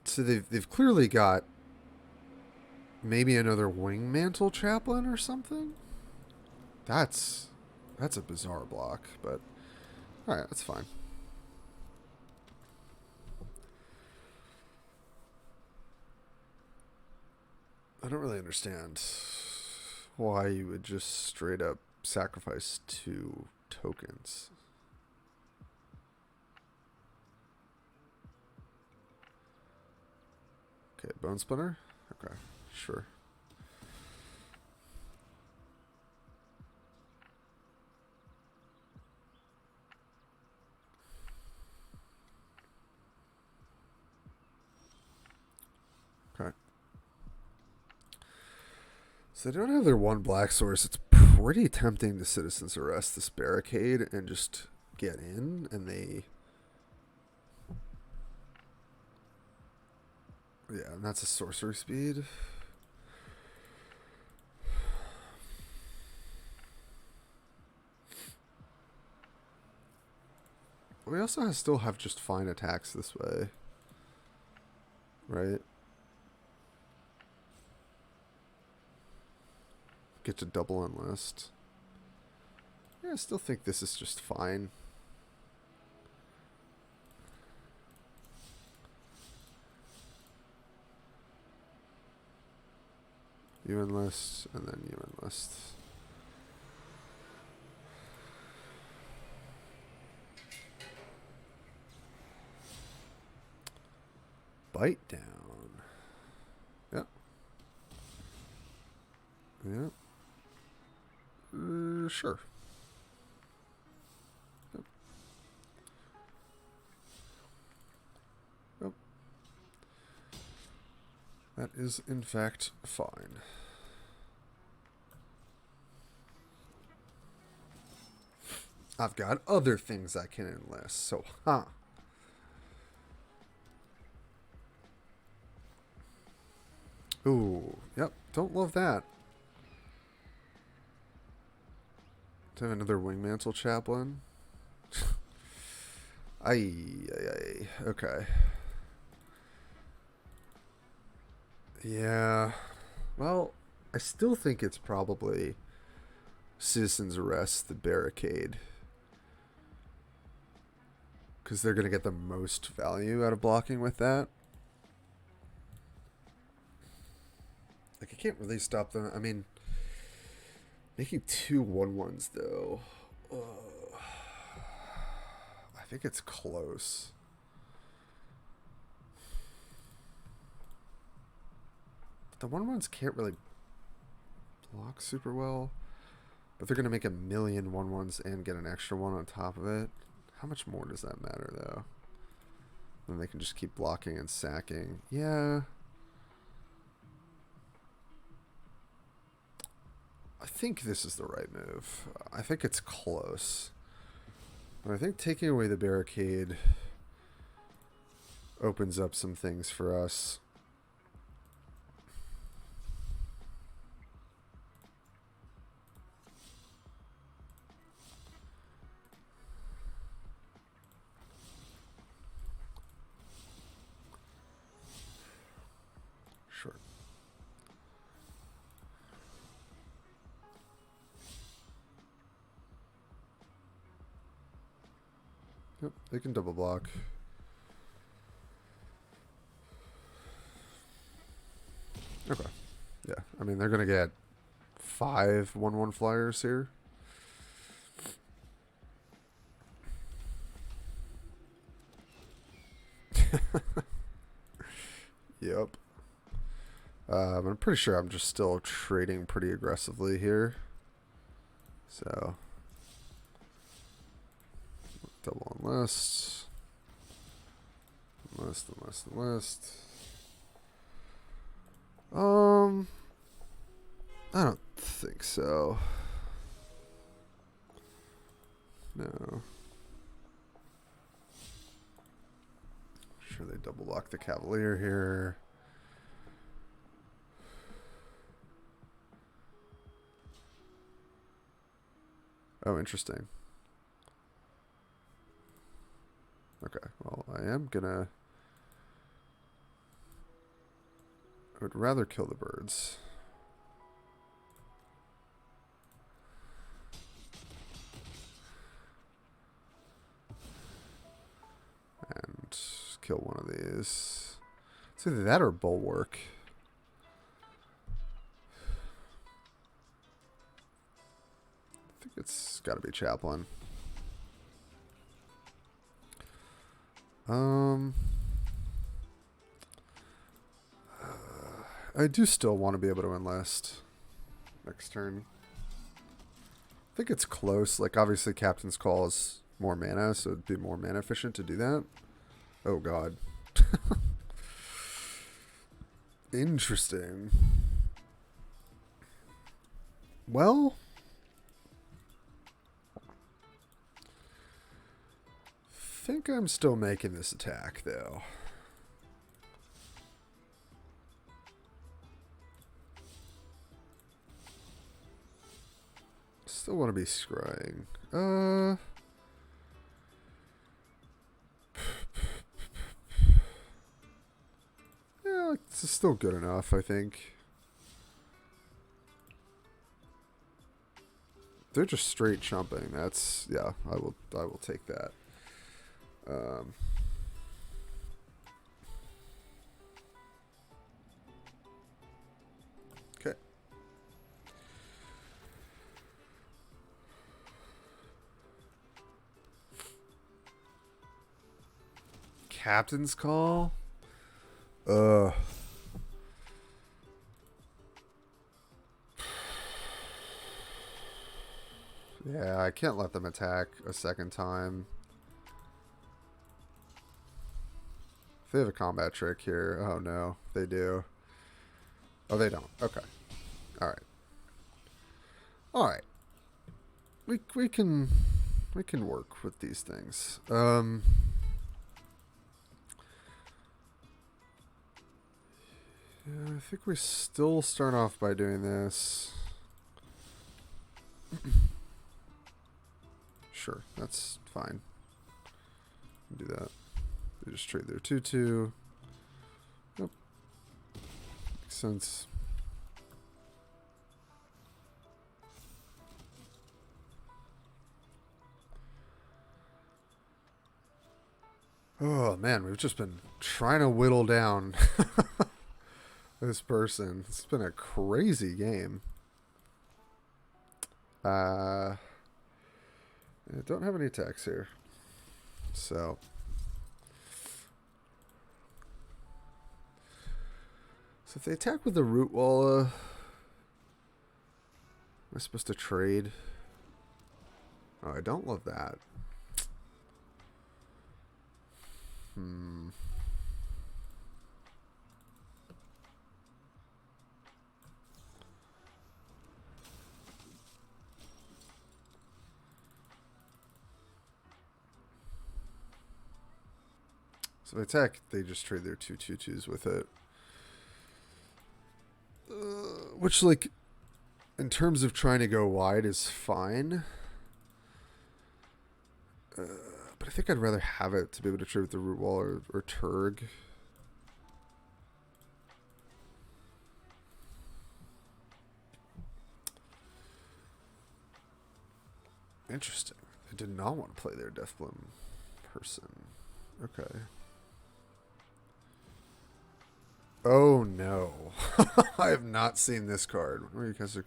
So they've clearly got maybe another wing mantle chaplain or something? That's a bizarre block, but alright, that's fine. I don't really understand why you would just straight up sacrifice 2 tokens. Okay, Bone Splinter? Okay, sure. Okay. So they don't have their 1 black source. It's pretty tempting to Citizen's Arrest this barricade and just get in, and they... Yeah, and that's a sorcery speed. We also still have just fine attacks this way. Right? Get to double enlist. Yeah, I still think this is just fine. You enlist, and then you enlist. Bite down. Yep. Yep. Sure. Yep. Yep. That is, in fact, fine. I've got other things I can enlist, so, huh. Ooh, yep, don't love that. To have another Wingmantle Chaplain. Ay. Okay. Yeah. Well, I still think it's probably Citizen's Arrest, the barricade. Because they're going to get the most value out of blocking with that. Like, I can't really stop them. I mean, making 2 1/1s, though. I think it's close. The 1/1s can't really block super well. But they're going to make 1,000,000 1/1s and get an extra one on top of it. How much more does that matter, though? Then they can just keep blocking and sacking. Yeah. I think this is the right move. I think it's close. But I think taking away the barricade opens up some things for us. Sure. Yep, they can double block. Okay. Yeah, I mean, they're going to get 5 1/1 flyers here. Yep. I'm pretty sure I'm just still trading pretty aggressively here. So, double enlist. Enlist. I don't think so. No. Sure, they double lock the Cavalier here. Oh, interesting. Okay, well, I am gonna... I would rather kill the birds. And kill one of these. It's either that or Bulwark. I think it's got to be Chaplain. I do still want to be able to enlist next turn. I think it's close. Like, obviously, Captain's Call is more mana, so it'd be more mana efficient to do that. Oh, God. Interesting. Well, I think I'm still making this attack, though. Still want to be scrying. Yeah, it's still good enough, I think. They're just straight chumping. That's, yeah, I will take that. Okay. Captain's Call? Yeah, I can't let them attack a second time. If they have a combat trick here. Oh no, they do. Oh, they don't. Okay. Alright. Alright. We can work with these things. Yeah, I think we still start off by doing this. Sure, that's fine. Do that. They just trade their 2/2. Yep. Makes sense. Oh man, we've just been trying to whittle down this person. It's been a crazy game. I don't have any attacks here. So if they attack with the Root Walla, am I supposed to trade? Oh, I don't love that. So they attack, they just trade their 2/2/2s with it. Which, like, in terms of trying to go wide is fine. But I think I'd rather have it to be able to trade with the Root Wall or Turg. Interesting. I did not want to play their Deathbloom person. Okay. Oh no. I have not seen this card. Where you guys are...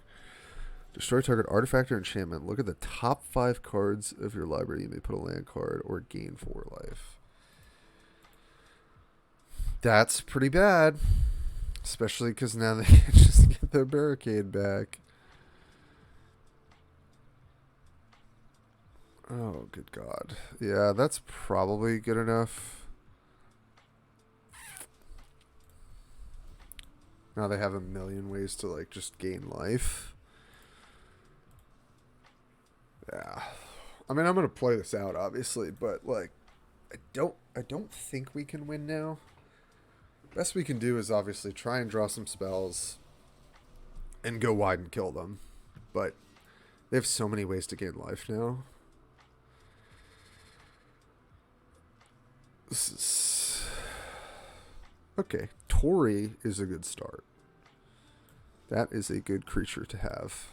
Destroy target artifact or enchantment. Look at the top 5 cards of your library. You may put a land card or gain 4 life. That's pretty bad. Especially because now they can just get their barricade back. Oh, good God. Yeah, that's probably good enough. Now they have a million ways to, like, just gain life. Yeah. I mean, I'm going to play this out, obviously, but, like, I don't think we can win now. Best we can do is obviously try and draw some spells and go wide and kill them. But they have so many ways to gain life now. Okay, Tori is a good start. That is a good creature to have.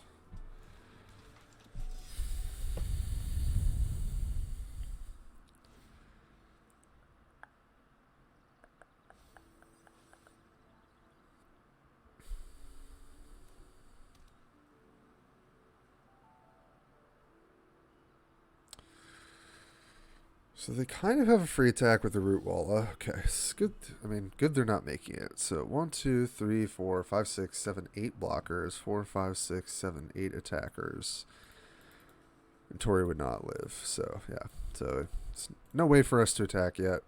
So they kind of have a free attack with the Root Walla. Okay, it's good. I mean, good they're not making it. So 1, 2, 3, 4, 5, 6, 7, 8 blockers. 4, 5, 6, 7, 8 attackers. And Tori would not live. So, yeah. So it's no way for us to attack yet.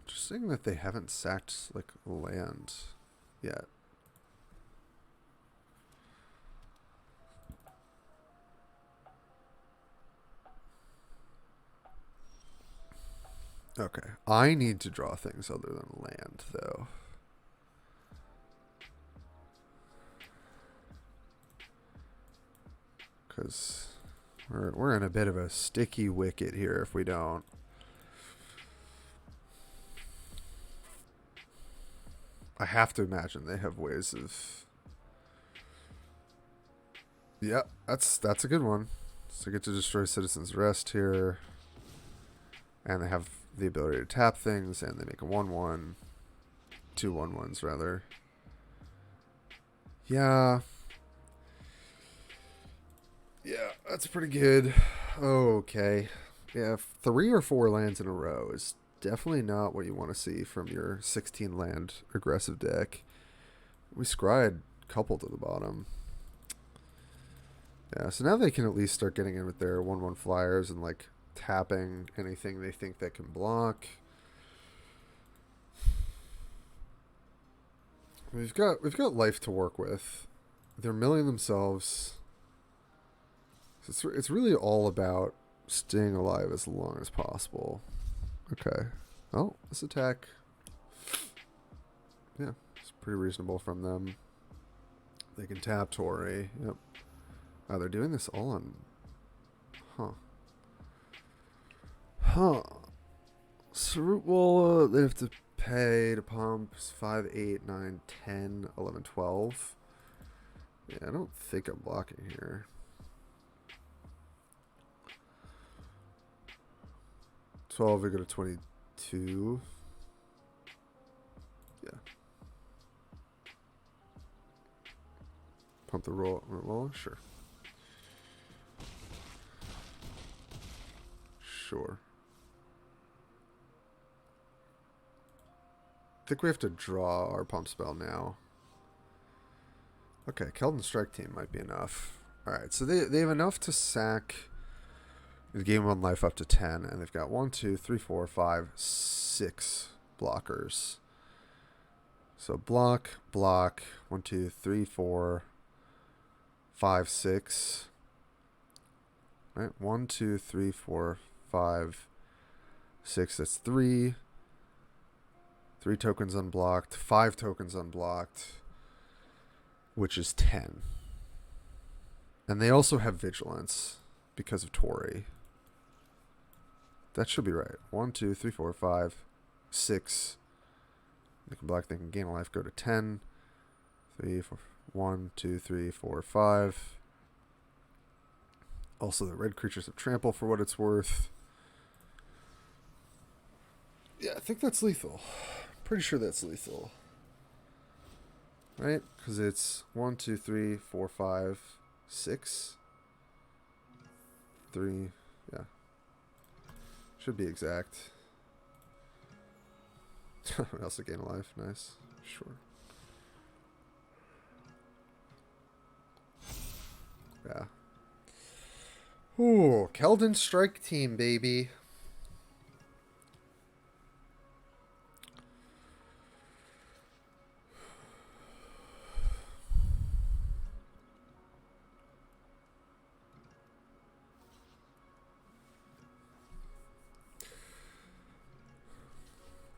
Interesting that they haven't sacked, like, land yet. Okay. I need to draw things other than land, though. Because we're in a bit of a sticky wicket here if we don't. I have to imagine they have ways of... Yeah, that's a good one. So get to destroy Citizen's Rest here. And they have the ability to tap things, and they make a 1/1. 2 1/1s, rather. Yeah. Yeah, that's pretty good. Okay. Yeah, 3 or 4 lands in a row is definitely not what you want to see from your 16 land aggressive deck. We scryed a couple to the bottom. Yeah, so now they can at least start getting in with their 1/1 flyers and like tapping anything they think that can block. We've got life to work with. They're milling themselves. So it's really all about staying alive as long as possible. Okay. Oh, this attack. Yeah, it's pretty reasonable from them. They can tap Tori. Yep. Oh, they're doing this all on... Huh. Huh. So, well, they have to pay to pump 5, 8, 9, 10, 11, 12. Yeah, I don't think I'm blocking here. 12, we go to 22. Yeah. Pump the roll? Sure. Sure. I think we have to draw our pump spell now. Okay, Keldon Strike Team might be enough. Alright, so they have enough to sack the game 1 life up to 10, and they've got 1, 2, 3, 4, 5, 6 blockers. So block, 1, 2, 3, 4, 5, 6. Right, 1, 2, 3, 4, 5, 6. That's 3. 3 tokens unblocked, 5 tokens unblocked, which is 10. And they also have Vigilance because of Tori. That should be right. 1, 2, 3, 4, 5, 6. They can block, they can gain a life, go to 10. 3, 4, 1, 2, 3, 4, 5. Also, the red creatures have trample for what it's worth. Yeah, I think that's lethal. Pretty sure that's lethal. Right? Because it's 1, 2, 3, 4, 5, 6. 3. Yeah. Should be exact. I also gain a life. Nice. Sure. Yeah. Ooh, Keldon Strike Team, baby.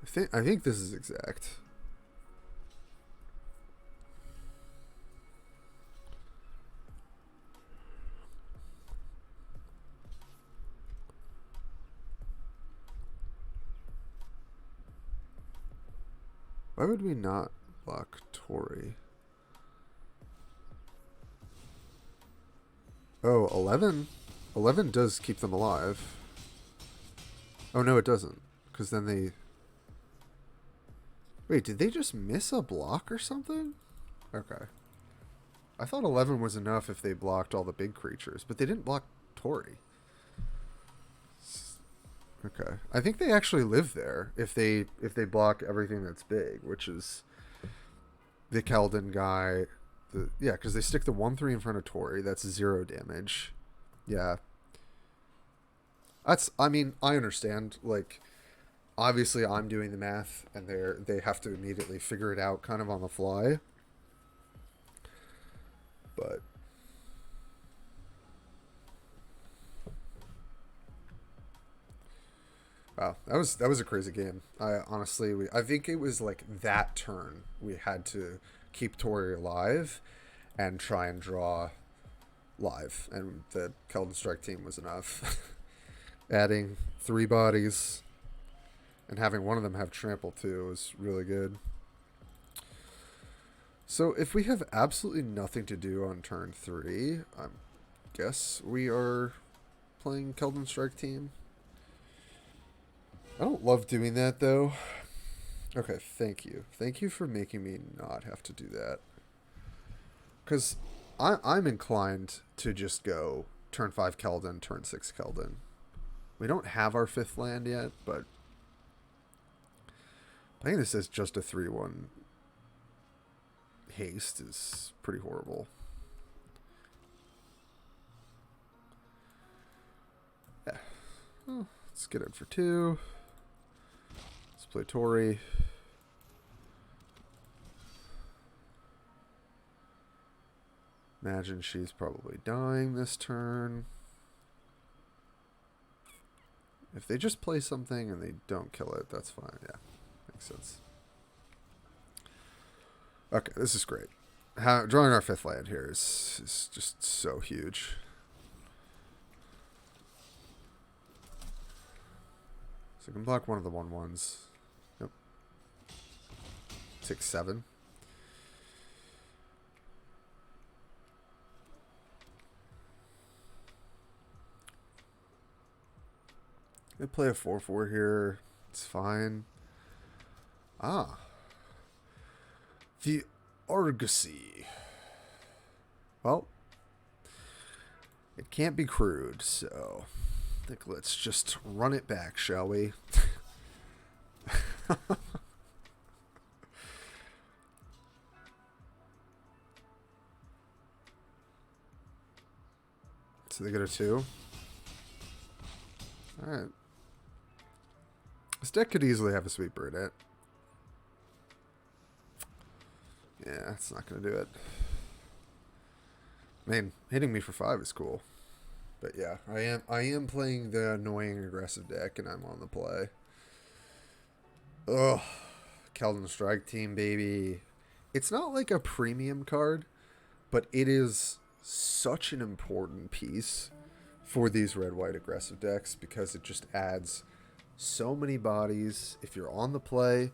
I think this is exact. Why would we not block Tori? Oh, 11? 11 does keep them alive. Oh, no, it doesn't. Because then they... Wait, did they just miss a block or something? Okay. I thought 11 was enough if they blocked all the big creatures, but they didn't block Tori. Okay. I think they actually live there if they block everything that's big, which is the Keldon guy. Yeah, because they stick the 1/3 in front of Tori. That's 0 damage. Yeah. I mean, I understand. Like, obviously I'm doing the math and they have to immediately figure it out kind of on the fly. But wow, that was a crazy game. I think it was like that turn we had to keep Tori alive and try and draw live, and the Keldon Strike team was enough. Adding 3 bodies and having one of them have trample too was really good. So if we have absolutely nothing to do on turn 3, I guess we are playing Keldon Strike team. I don't love doing that though. Okay, thank you. Thank you for making me not have to do that. Because I'm inclined to just go turn 5 Keldon, turn 6 Keldon. We don't have our 5th land yet, but playing this as just a 3/1 haste is pretty horrible. Yeah. Well, let's get it for 2. Let's play Tori. Imagine she's probably dying this turn. If they just play something and they don't kill it, that's fine. Yeah, makes sense. Okay, this is great. Drawing our 5th land here is just so huge. So we can block one of the 1/1s. Yep. 6, 7. They play a 4/4 here. It's fine. Ah. The Argosy. Well, it can't be crude, so I think let's just run it back, shall we? So they get a 2. Alright. This deck could easily have a sweeper in it. Yeah, it's not going to do it. I mean, hitting me for 5 is cool. But yeah, I am playing the annoying aggressive deck, and I'm on the play. Ugh. Keldon Strike team, baby. It's not like a premium card, but it is such an important piece for these red-white aggressive decks because it just adds so many bodies. If you're on the play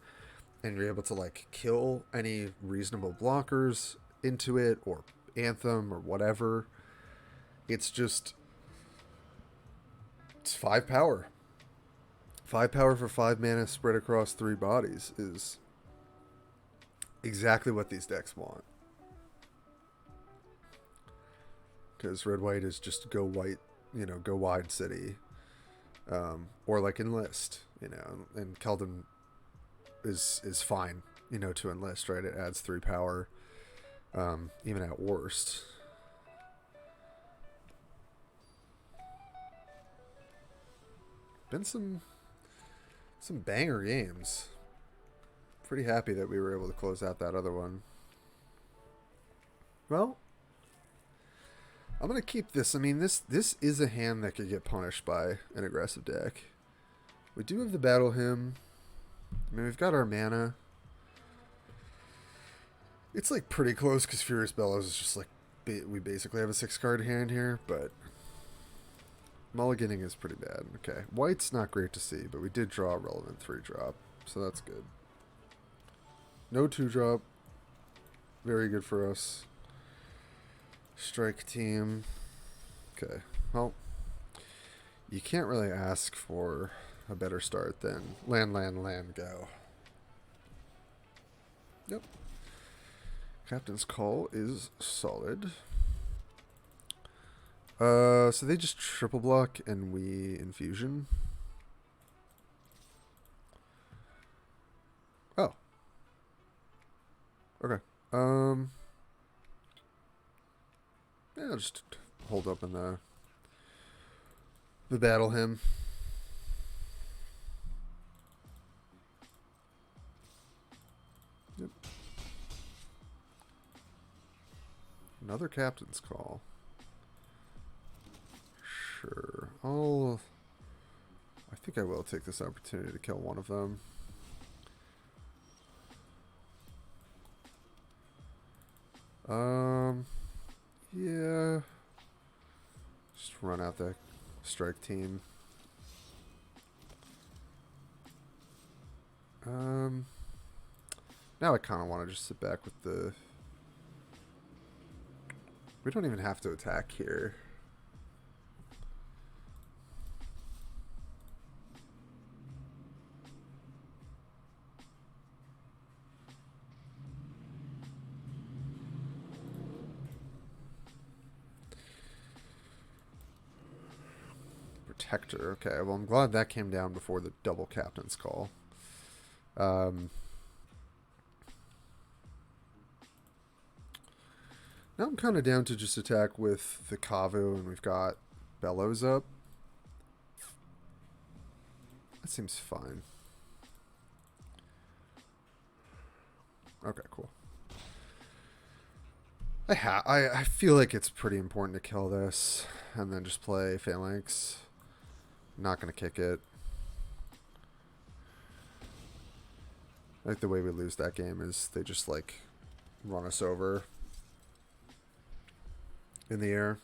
and you're able to like kill any reasonable blockers into it or Anthem or whatever, it's 5 power. 5 power for 5 mana spread across 3 bodies is exactly what these decks want. Because red-white is just go white, go wide city. Or like enlist, and Keldon is fine, to enlist, right? It adds 3 power, even at worst. Been some banger games. Pretty happy that we were able to close out that other one. Well, I'm going to keep this. I mean, this is a hand that could get punished by an aggressive deck. We do have the Battle Hymn. I mean, we've got our mana. It's like pretty close because Furious Bellows is just like we basically have a 6-card hand here, but mulliganing is pretty bad. Okay, white's not great to see, but we did draw a relevant 3-drop, so that's good. No 2-drop, very good for us. Strike team. Okay, well, you can't really ask for a better start than land, go. Yep. Captain's Call is solid. So they just triple block and we infusion. Oh. Okay. Yeah, I'll just hold up in the battle hymn. Yep. Another Captain's Call. Sure. I think I will take this opportunity to kill one of them. Yeah. Just run out that strike team. Now I kind of want to just sit back with the... We don't even have to attack here. Protector. Okay, well, I'm glad that came down before the double Captain's Call. Now I'm kind of down to just attack with the Kavu, and we've got Bellows up. That seems fine. Okay, cool. I feel like it's pretty important to kill this, and then just play Phalanx. Not gonna kick it. I think the way we lose that game is they just like run us over in the air.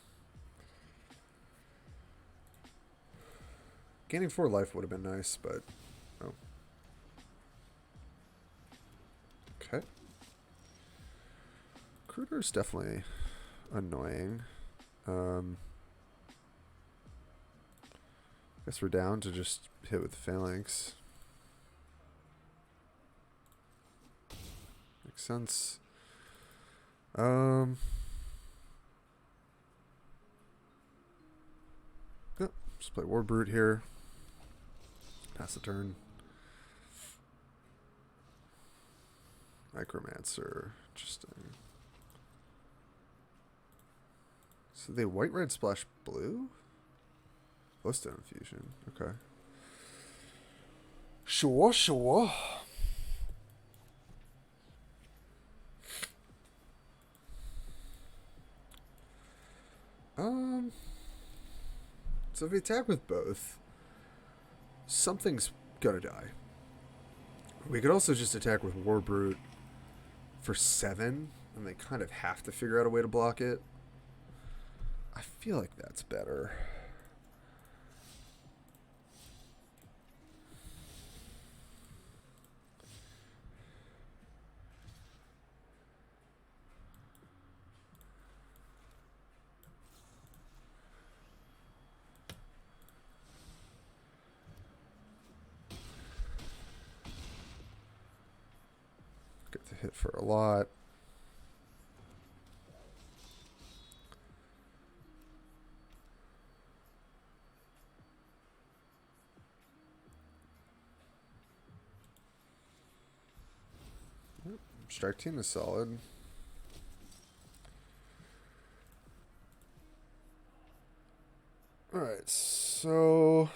Gaining 4 life would have been nice, but oh. Okay. Cruder's definitely annoying. Guess we're down to just hit with the Phalanx. Makes sense. Yep, just play War Brute here. Pass the turn. Micromancer. Interesting. So they white, red, splash, blue? Glowstone infusion. Okay. Sure, sure. So if we attack with both, something's gonna die. We could also just attack with War Brute for 7, and they kind of have to figure out a way to block it. I feel like that's better. Get to hit for a lot. Strike team is solid. Alright, so...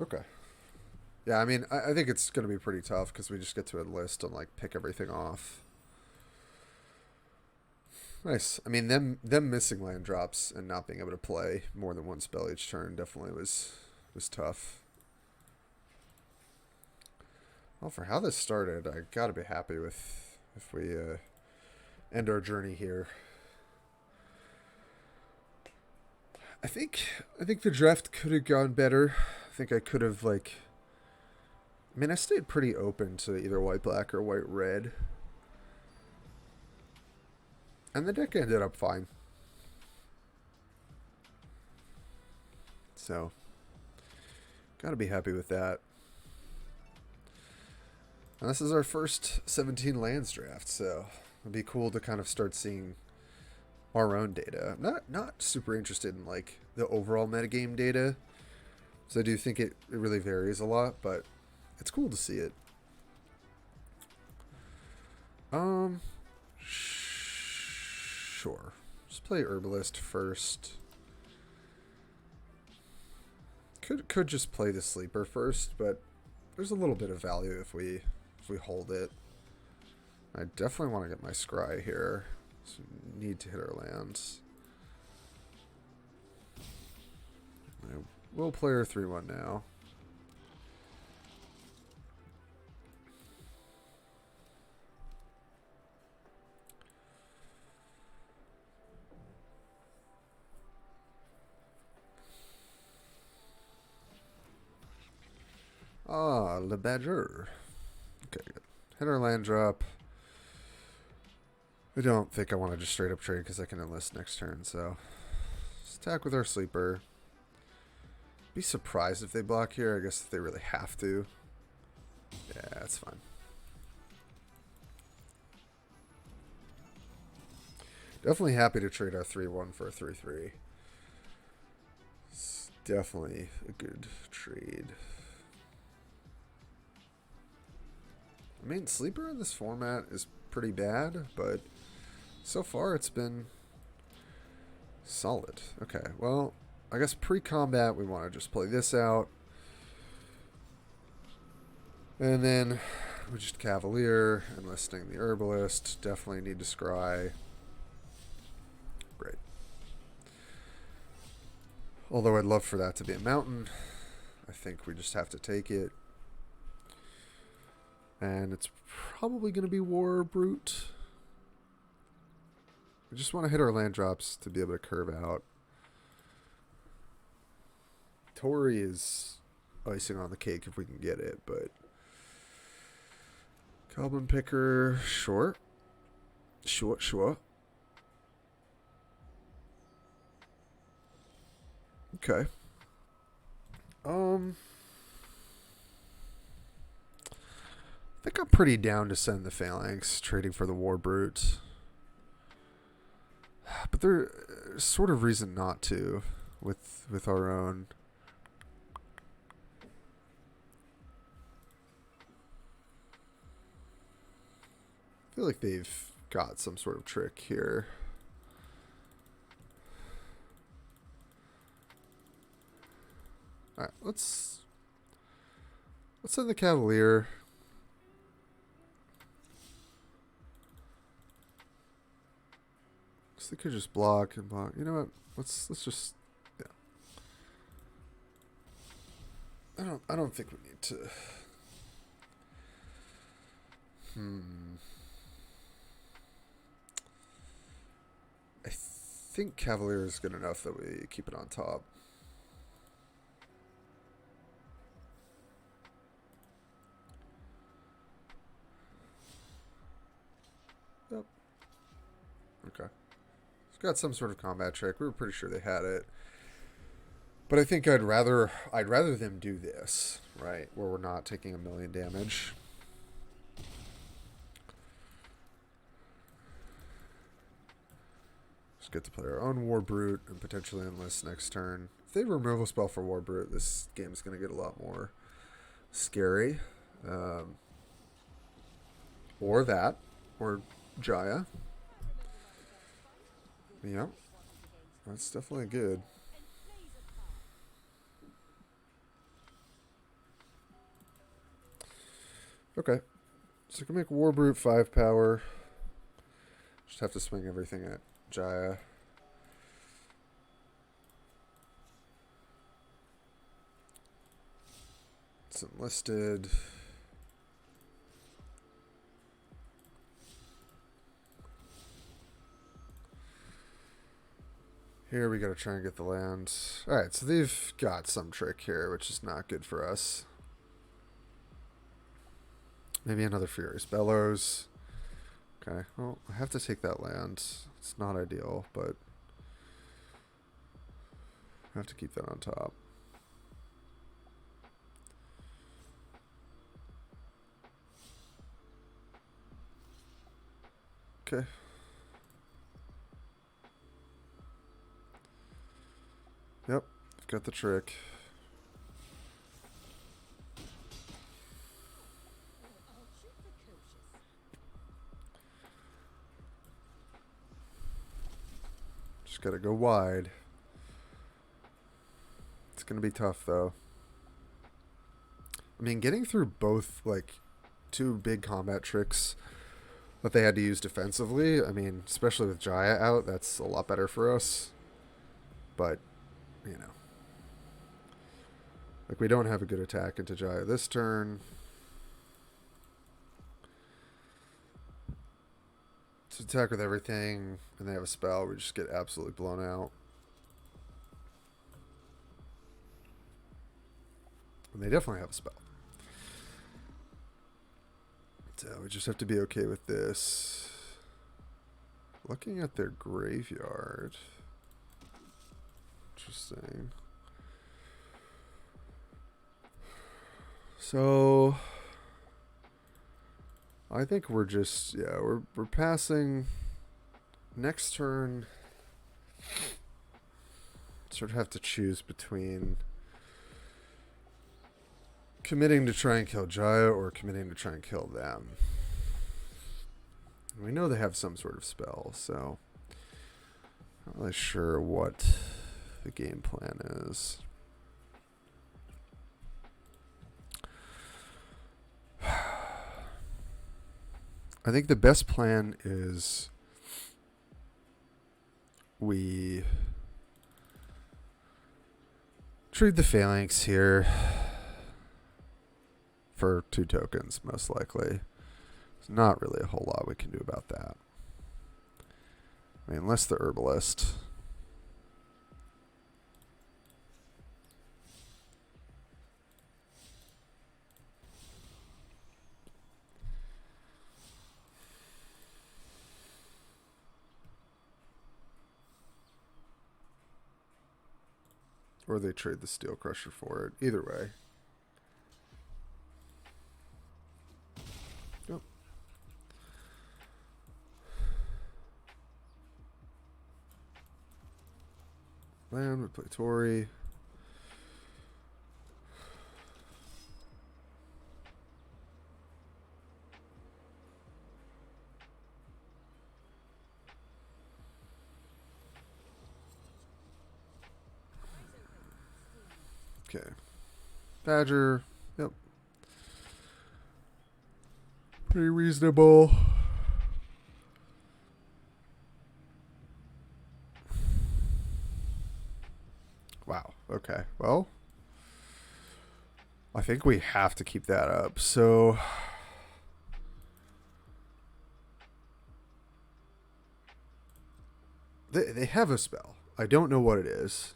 Okay. Yeah, I mean, I think it's going to be pretty tough because we just get to enlist and, like, pick everything off. Nice. I mean, them missing land drops and not being able to play more than one spell each turn definitely was tough. Well, for how this started, I gotta be happy with if we end our journey here. I think the draft could have gone better. I think I could have I mean, I stayed pretty open to either white black or white red, and the deck ended up fine. So, gotta be happy with that. And this is our first 17 lands draft, so it'd be cool to kind of start seeing our own data. I'm not super interested in the overall metagame data, so I do think it really varies a lot, but it's cool to see it. Sure. Just play Herbalist first. Could just play the Sleeper first, but there's a little bit of value if we hold it. I definitely want to get my Scry here. So we need to hit our lands. We'll play our 3/1 now. Ah, Le Badger. Okay, good. Hit our land drop. I don't think I want to just straight up trade because I can enlist next turn, so let's attack with our Sleeper. Be surprised if they block here. I guess if they really have to. Yeah, that's fine. Definitely happy to trade our 3/1 for a 3/3. It's definitely a good trade. I mean, Sleeper in this format is pretty bad, but so far it's been solid. Okay, well, I guess pre-combat we want to just play this out. And then we just Cavalier, enlisting the Herbalist. Definitely need to Scry. Great. Although I'd love for that to be a mountain. I think we just have to take it. And it's probably going to be War Brute. We just want to hit our land drops to be able to curve out. Tori is icing on the cake if we can get it, but Goblin Picker, sure. Sure. Okay. I think I'm pretty down to send the Phalanx, trading for the War Brute. But there's sort of reason not to with our own. I feel like they've got some sort of trick here. Alright, let's send the Cavalier. They could just block and block. You know what? Let's just yeah. I don't think we need to. I think Cavalier is good enough that we keep it on top. Yep. Okay. It's got some sort of combat trick. We were pretty sure they had it. But I think I'd rather them do this, right? Where we're not taking 1,000,000 damage. Just get to play our own War Brute and potentially enlist next turn. If they remove a spell for War Brute, this game is going to get a lot more scary. Or that. Or Jaya. Yep. That's definitely good. Okay. So I can make War Brute 5 power. Just have to swing everything at Jaya. It's enlisted. Here we gotta try and get the land. Alright, so they've got some trick here, which is not good for us. Maybe another Furious Bellows. Okay, well, I have to take that land. It's not ideal, but I have to keep that on top. Okay. Yep, got the trick. Just gotta go wide. It's gonna be tough though. I mean, getting through both, like, two big combat tricks that they had to use defensively, I mean, especially with Jaya out, that's a lot better for us. But, you know. Like, we don't have a good attack into Jaya this turn. To attack with everything, and they have a spell, we just get absolutely blown out. And they definitely have a spell. So we just have to be okay with this. Looking at their graveyard. Interesting. So I think we're just, yeah, we're passing. Next turn, sort of have to choose between committing to try and kill Jaya or committing to try and kill them. We know they have some sort of spell, so not really sure what the game plan is. I think the best plan is we trade the Phalanx here for 2 tokens, most likely. There's not really a whole lot we can do about that. I mean, unless the Herbalist. Or they trade the Steel Crusher for it. Either way. Yep. Land, we play Tori. Okay. Badger. Yep. Pretty reasonable. Wow. Okay. Well, I think we have to keep that up. So they have a spell. I don't know what it is.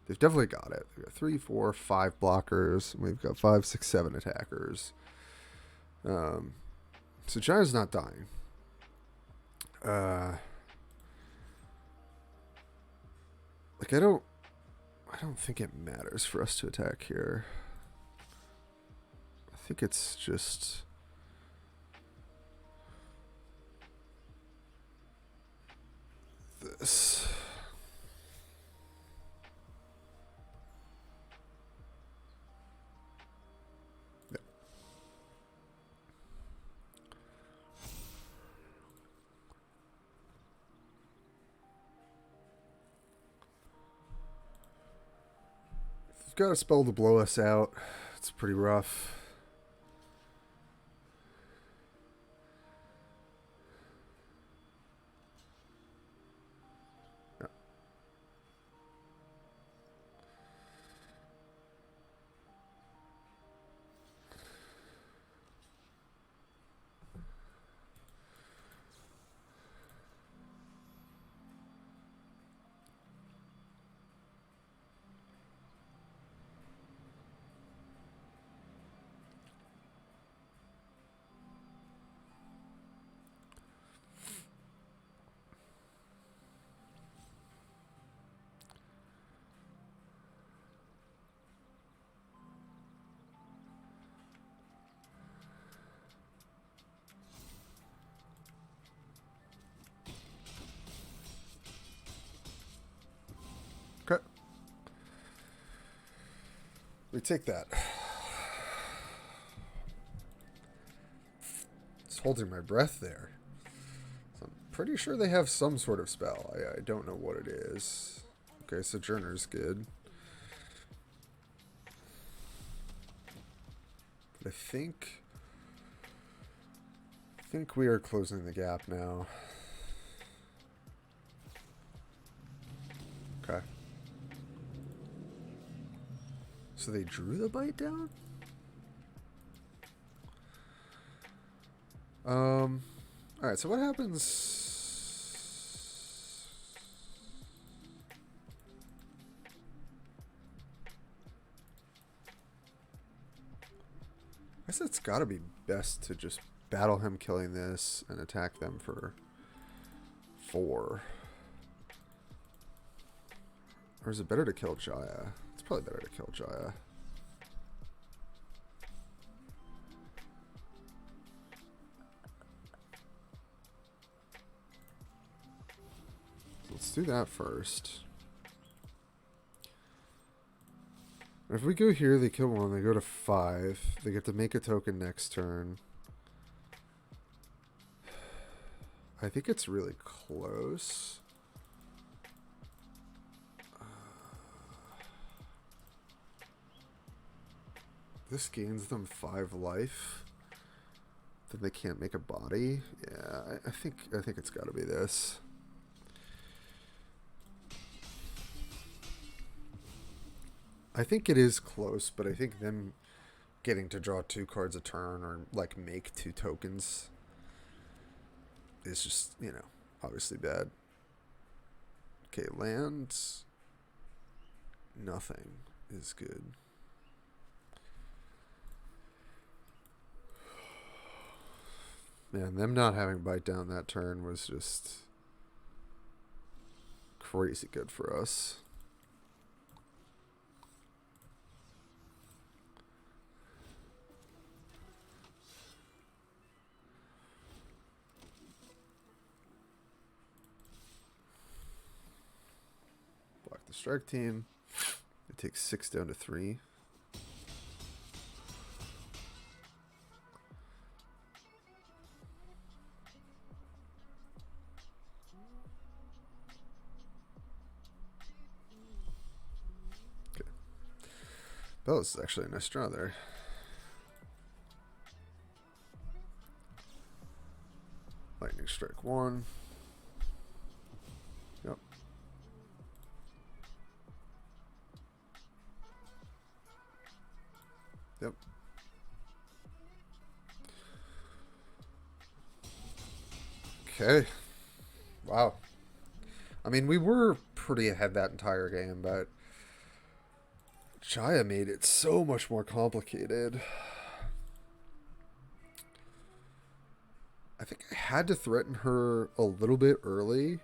They've definitely got it. They've got 3, 4, 5 blockers. We've got 5, 6, 7 attackers. So Jaya's not dying. Like, I don't think it matters for us to attack here. I think it's just this. Yeah. You've got a spell to blow us out. It's pretty rough. We take that. Just holding my breath there. So I'm pretty sure they have some sort of spell. I don't know what it is. Okay, Sojourner's good. But I think we are closing the gap now. Okay. So they drew the bite down? Alright, so what happens? I guess it's gotta be best to just battle him killing this and attack them for 4. Or is it better to kill Jaya? It's probably better to kill Jaya. Let's do that first. If we go here, they kill 1, they go to 5. They get to make a token next turn. I think it's really close. This gains them 5 life. Then they can't make a body. Yeah, I think it's got to be this. I think it is close, but I think them getting to draw 2 cards a turn or like make 2 tokens is just, you know, obviously bad. Okay, lands. Nothing is good. Man, them not having bite down that turn was just crazy good for us. Block the strike team. It takes 6 down to 3. That was actually a nice draw there. Lightning strike 1. Yep. Yep. Okay. Wow. I mean, we were pretty ahead that entire game, but Jaya made it so much more complicated. I think I had to threaten her a little bit early,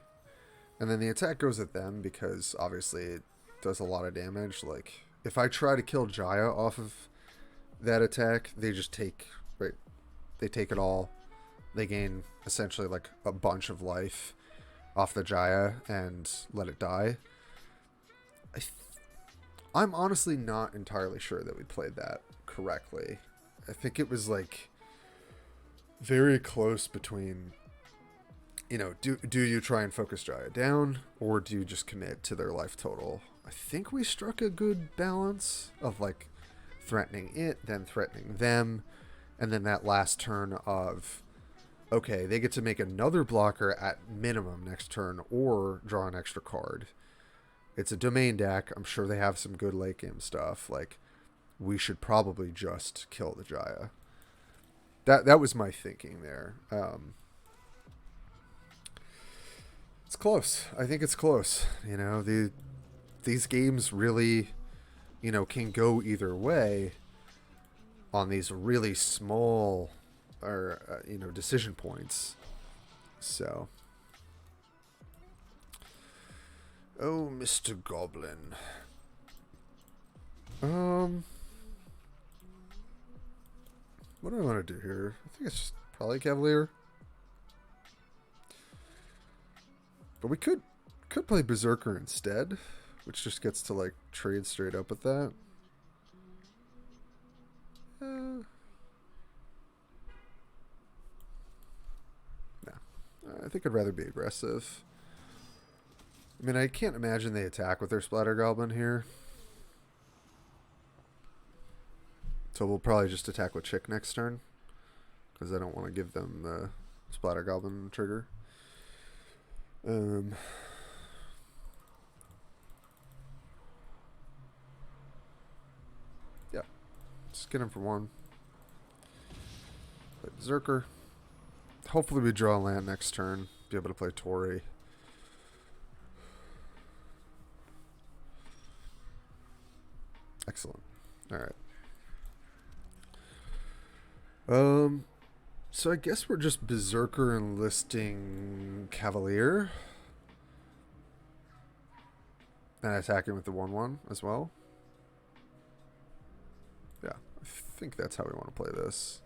and then the attack goes at them because obviously it does a lot of damage. Like, if I try to kill Jaya off of that attack, they just take, right, they take it all. They gain essentially like a bunch of life off the Jaya and let it die. I'm honestly not entirely sure that we played that correctly. I think it was like very close between, you know, do you try and focus Jaya down or do you just commit to their life total? I think we struck a good balance of like threatening it, then threatening them, and then that last turn of, okay, they get to make another blocker at minimum next turn or draw an extra card. It's a domain deck. I'm sure they have some good late game stuff. Like, we should probably just kill the Jaya. That was my thinking there. It's close. I think it's close. You know, these games really, you know, can go either way on these really small or you know, decision points. So. Oh, Mr. Goblin. What do I want to do here? I think it's just probably Cavalier. But we could play Berserker instead, which just gets to like trade straight up with that. think I'd rather be aggressive. I mean, I can't imagine they attack with their Splatter Goblin here. So we'll probably just attack with Chick next turn, because I don't want to give them the Splatter Goblin trigger. Yeah. Just get him for one. Play Berserker. Hopefully we draw a land next turn. Be able to play Tori. Excellent. Alright. So I guess we're just Berserker enlisting Cavalier. And attacking with the 1/1 as well. Yeah, I think that's how we want to play this.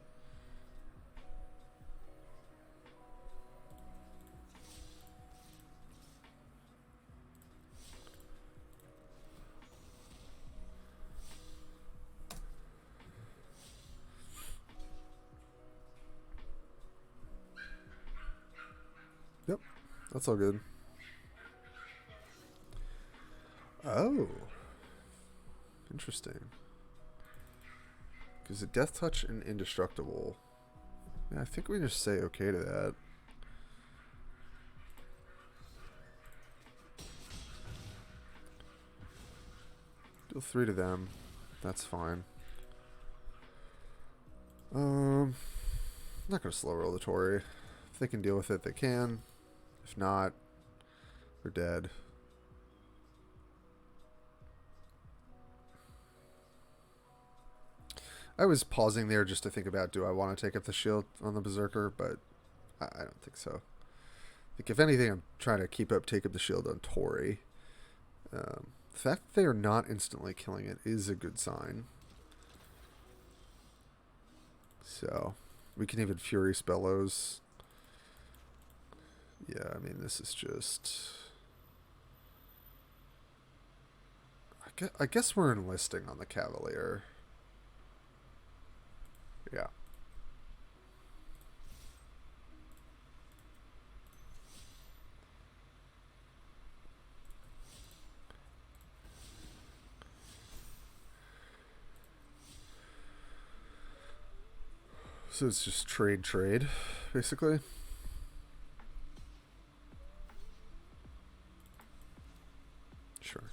Yep, that's all good. Oh. Interesting. Because the Death Touch and Indestructible. Yeah, I think we just say okay to that. Deal 3 to them. That's fine. I'm not going to slow roll the Tory. If they can deal with it, they can. If not, they're dead. I was pausing there just to think about, do I want to take up the shield on the Berserker, but I don't think so. Like, if anything, I'm trying to take up the shield on Tori. The fact that they are not instantly killing it is a good sign. So, we can even Furious Bellows. Yeah, I mean, this is just... I guess we're enlisting on the Cavalier. Yeah. So it's just trade, basically. Sure.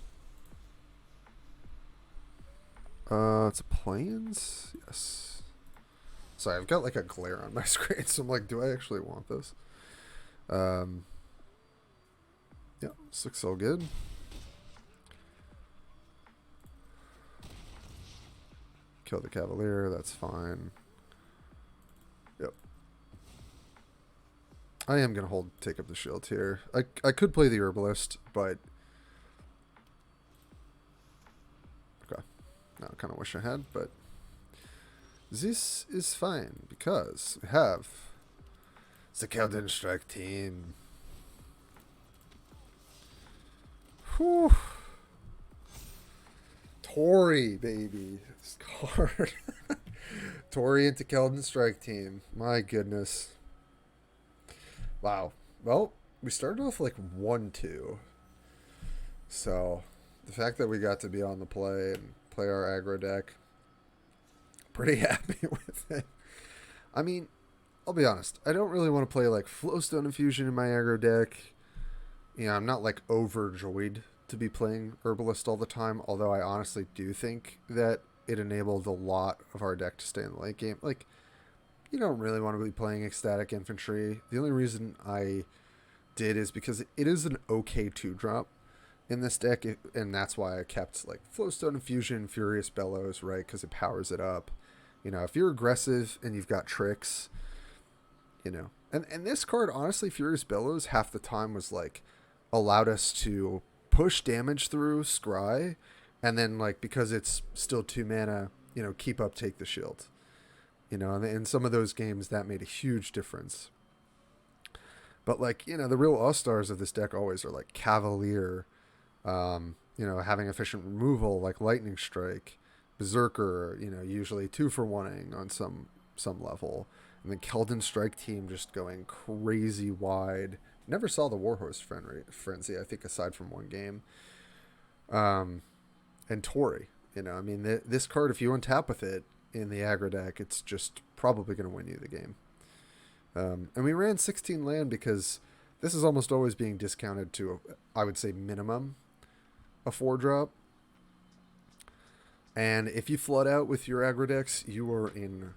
It's a Plains? Yes. Sorry, I've got like a glare on my screen, so I'm like, do I actually want this? Yeah, this looks all good. Kill the Cavalier, that's fine. Yep. I am going to take up the shield here. I could play the Herbalist, but... Okay. Now I kind of wish I had, but... This is fine, because we have... the Keldon Strike team. Whew. Tori, baby. This card. Tori into Keldon Strike team. My goodness. Wow. Well, we started off like 1-2. So, the fact that we got to be on the play and play our aggro deck, pretty happy with it. I mean, I'll be honest. I don't really want to play like Flowstone Infusion in my aggro deck. You know, I'm not like overjoyed to be playing Herbalist all the time, although I honestly do think that it enabled a lot of our deck to stay in the late game. Like, you don't really want to be playing Ecstatic Infantry. The only reason I did is because it is an okay 2-drop in this deck, and that's why I kept like Flowstone Infusion, Furious Bellows, right? Because it powers it up. You know, if you're aggressive and you've got tricks, you know. And this card, honestly, Furious Bellows, half the time was like, allowed us to push damage through Scry, and then like, because it's still 2 mana, you know, keep up, take the shield. You know, and in some of those games, that made a huge difference. But like, you know, the real all-stars of this deck always are like Cavalier, you know, having efficient removal like Lightning Strike, Berserker, you know, usually 2-for-1ing on some level. And the Keldon Strike team just going crazy wide. Never saw the Warhorse Frenzy, I think, aside from one game. And Tori, I mean, this card, if you untap with it in the aggro deck, it's just probably going to win you the game. And we ran 16 land because this is almost always being discounted to, I would say, minimum a 4-drop. And if you flood out with your aggro decks, you are in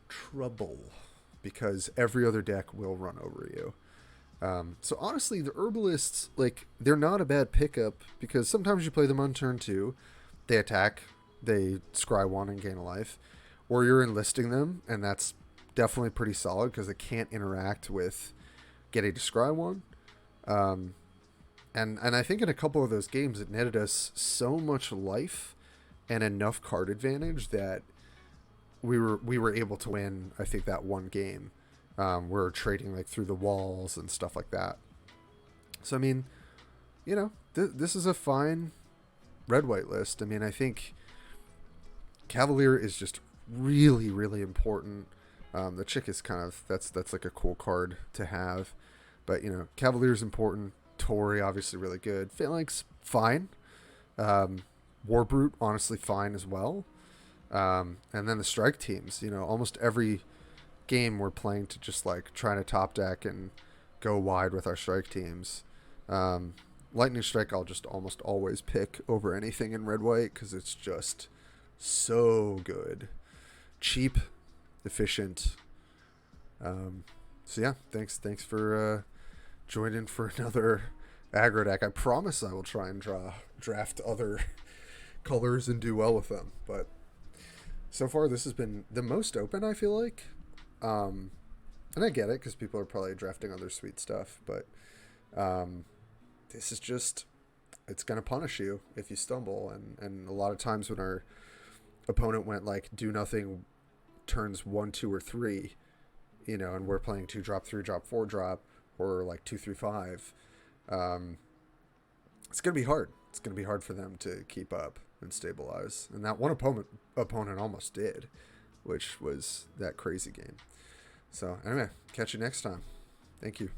trouble because every other deck will run over you. So honestly, the Herbalists, they're not a bad pickup because sometimes you play them on turn 2, they attack, they scry 1 and gain a life, or you're enlisting them, and that's definitely pretty solid because they can't interact with getting to scry 1. And I think in a couple of those games, it netted us so much life and enough card advantage that we were able to win, I think, that one game. We're trading through the walls and stuff like that. So, I mean, this is a fine red-white list. I mean, I think Cavalier is just really, really important. The Chick is kind of, that's like a cool card to have. But, Cavalier is important. Tori, obviously really good. Phalanx, fine. Warbrute, honestly fine as well. And then the strike teams, almost every game we're playing to just trying to top deck and go wide with our strike teams. Lightning Strike I'll just almost always pick over anything in red white because it's just so good, cheap, efficient. So yeah, thanks for joining for another aggro deck. I promise I will try and draft other colors and do well with them, but so far this has been the most open, I feel like. And I get it because people are probably drafting other sweet stuff, but this is just, it's going to punish you if you stumble. And a lot of times when our opponent went do nothing turns 1, 2, or 3, and we're playing 2-drop, 3-drop, 4-drop, or 2, 3, 5, it's going to be hard. It's going to be hard for them to keep up and stabilize. And that one opponent almost did, which was that crazy game. So anyway, catch you next time. Thank you.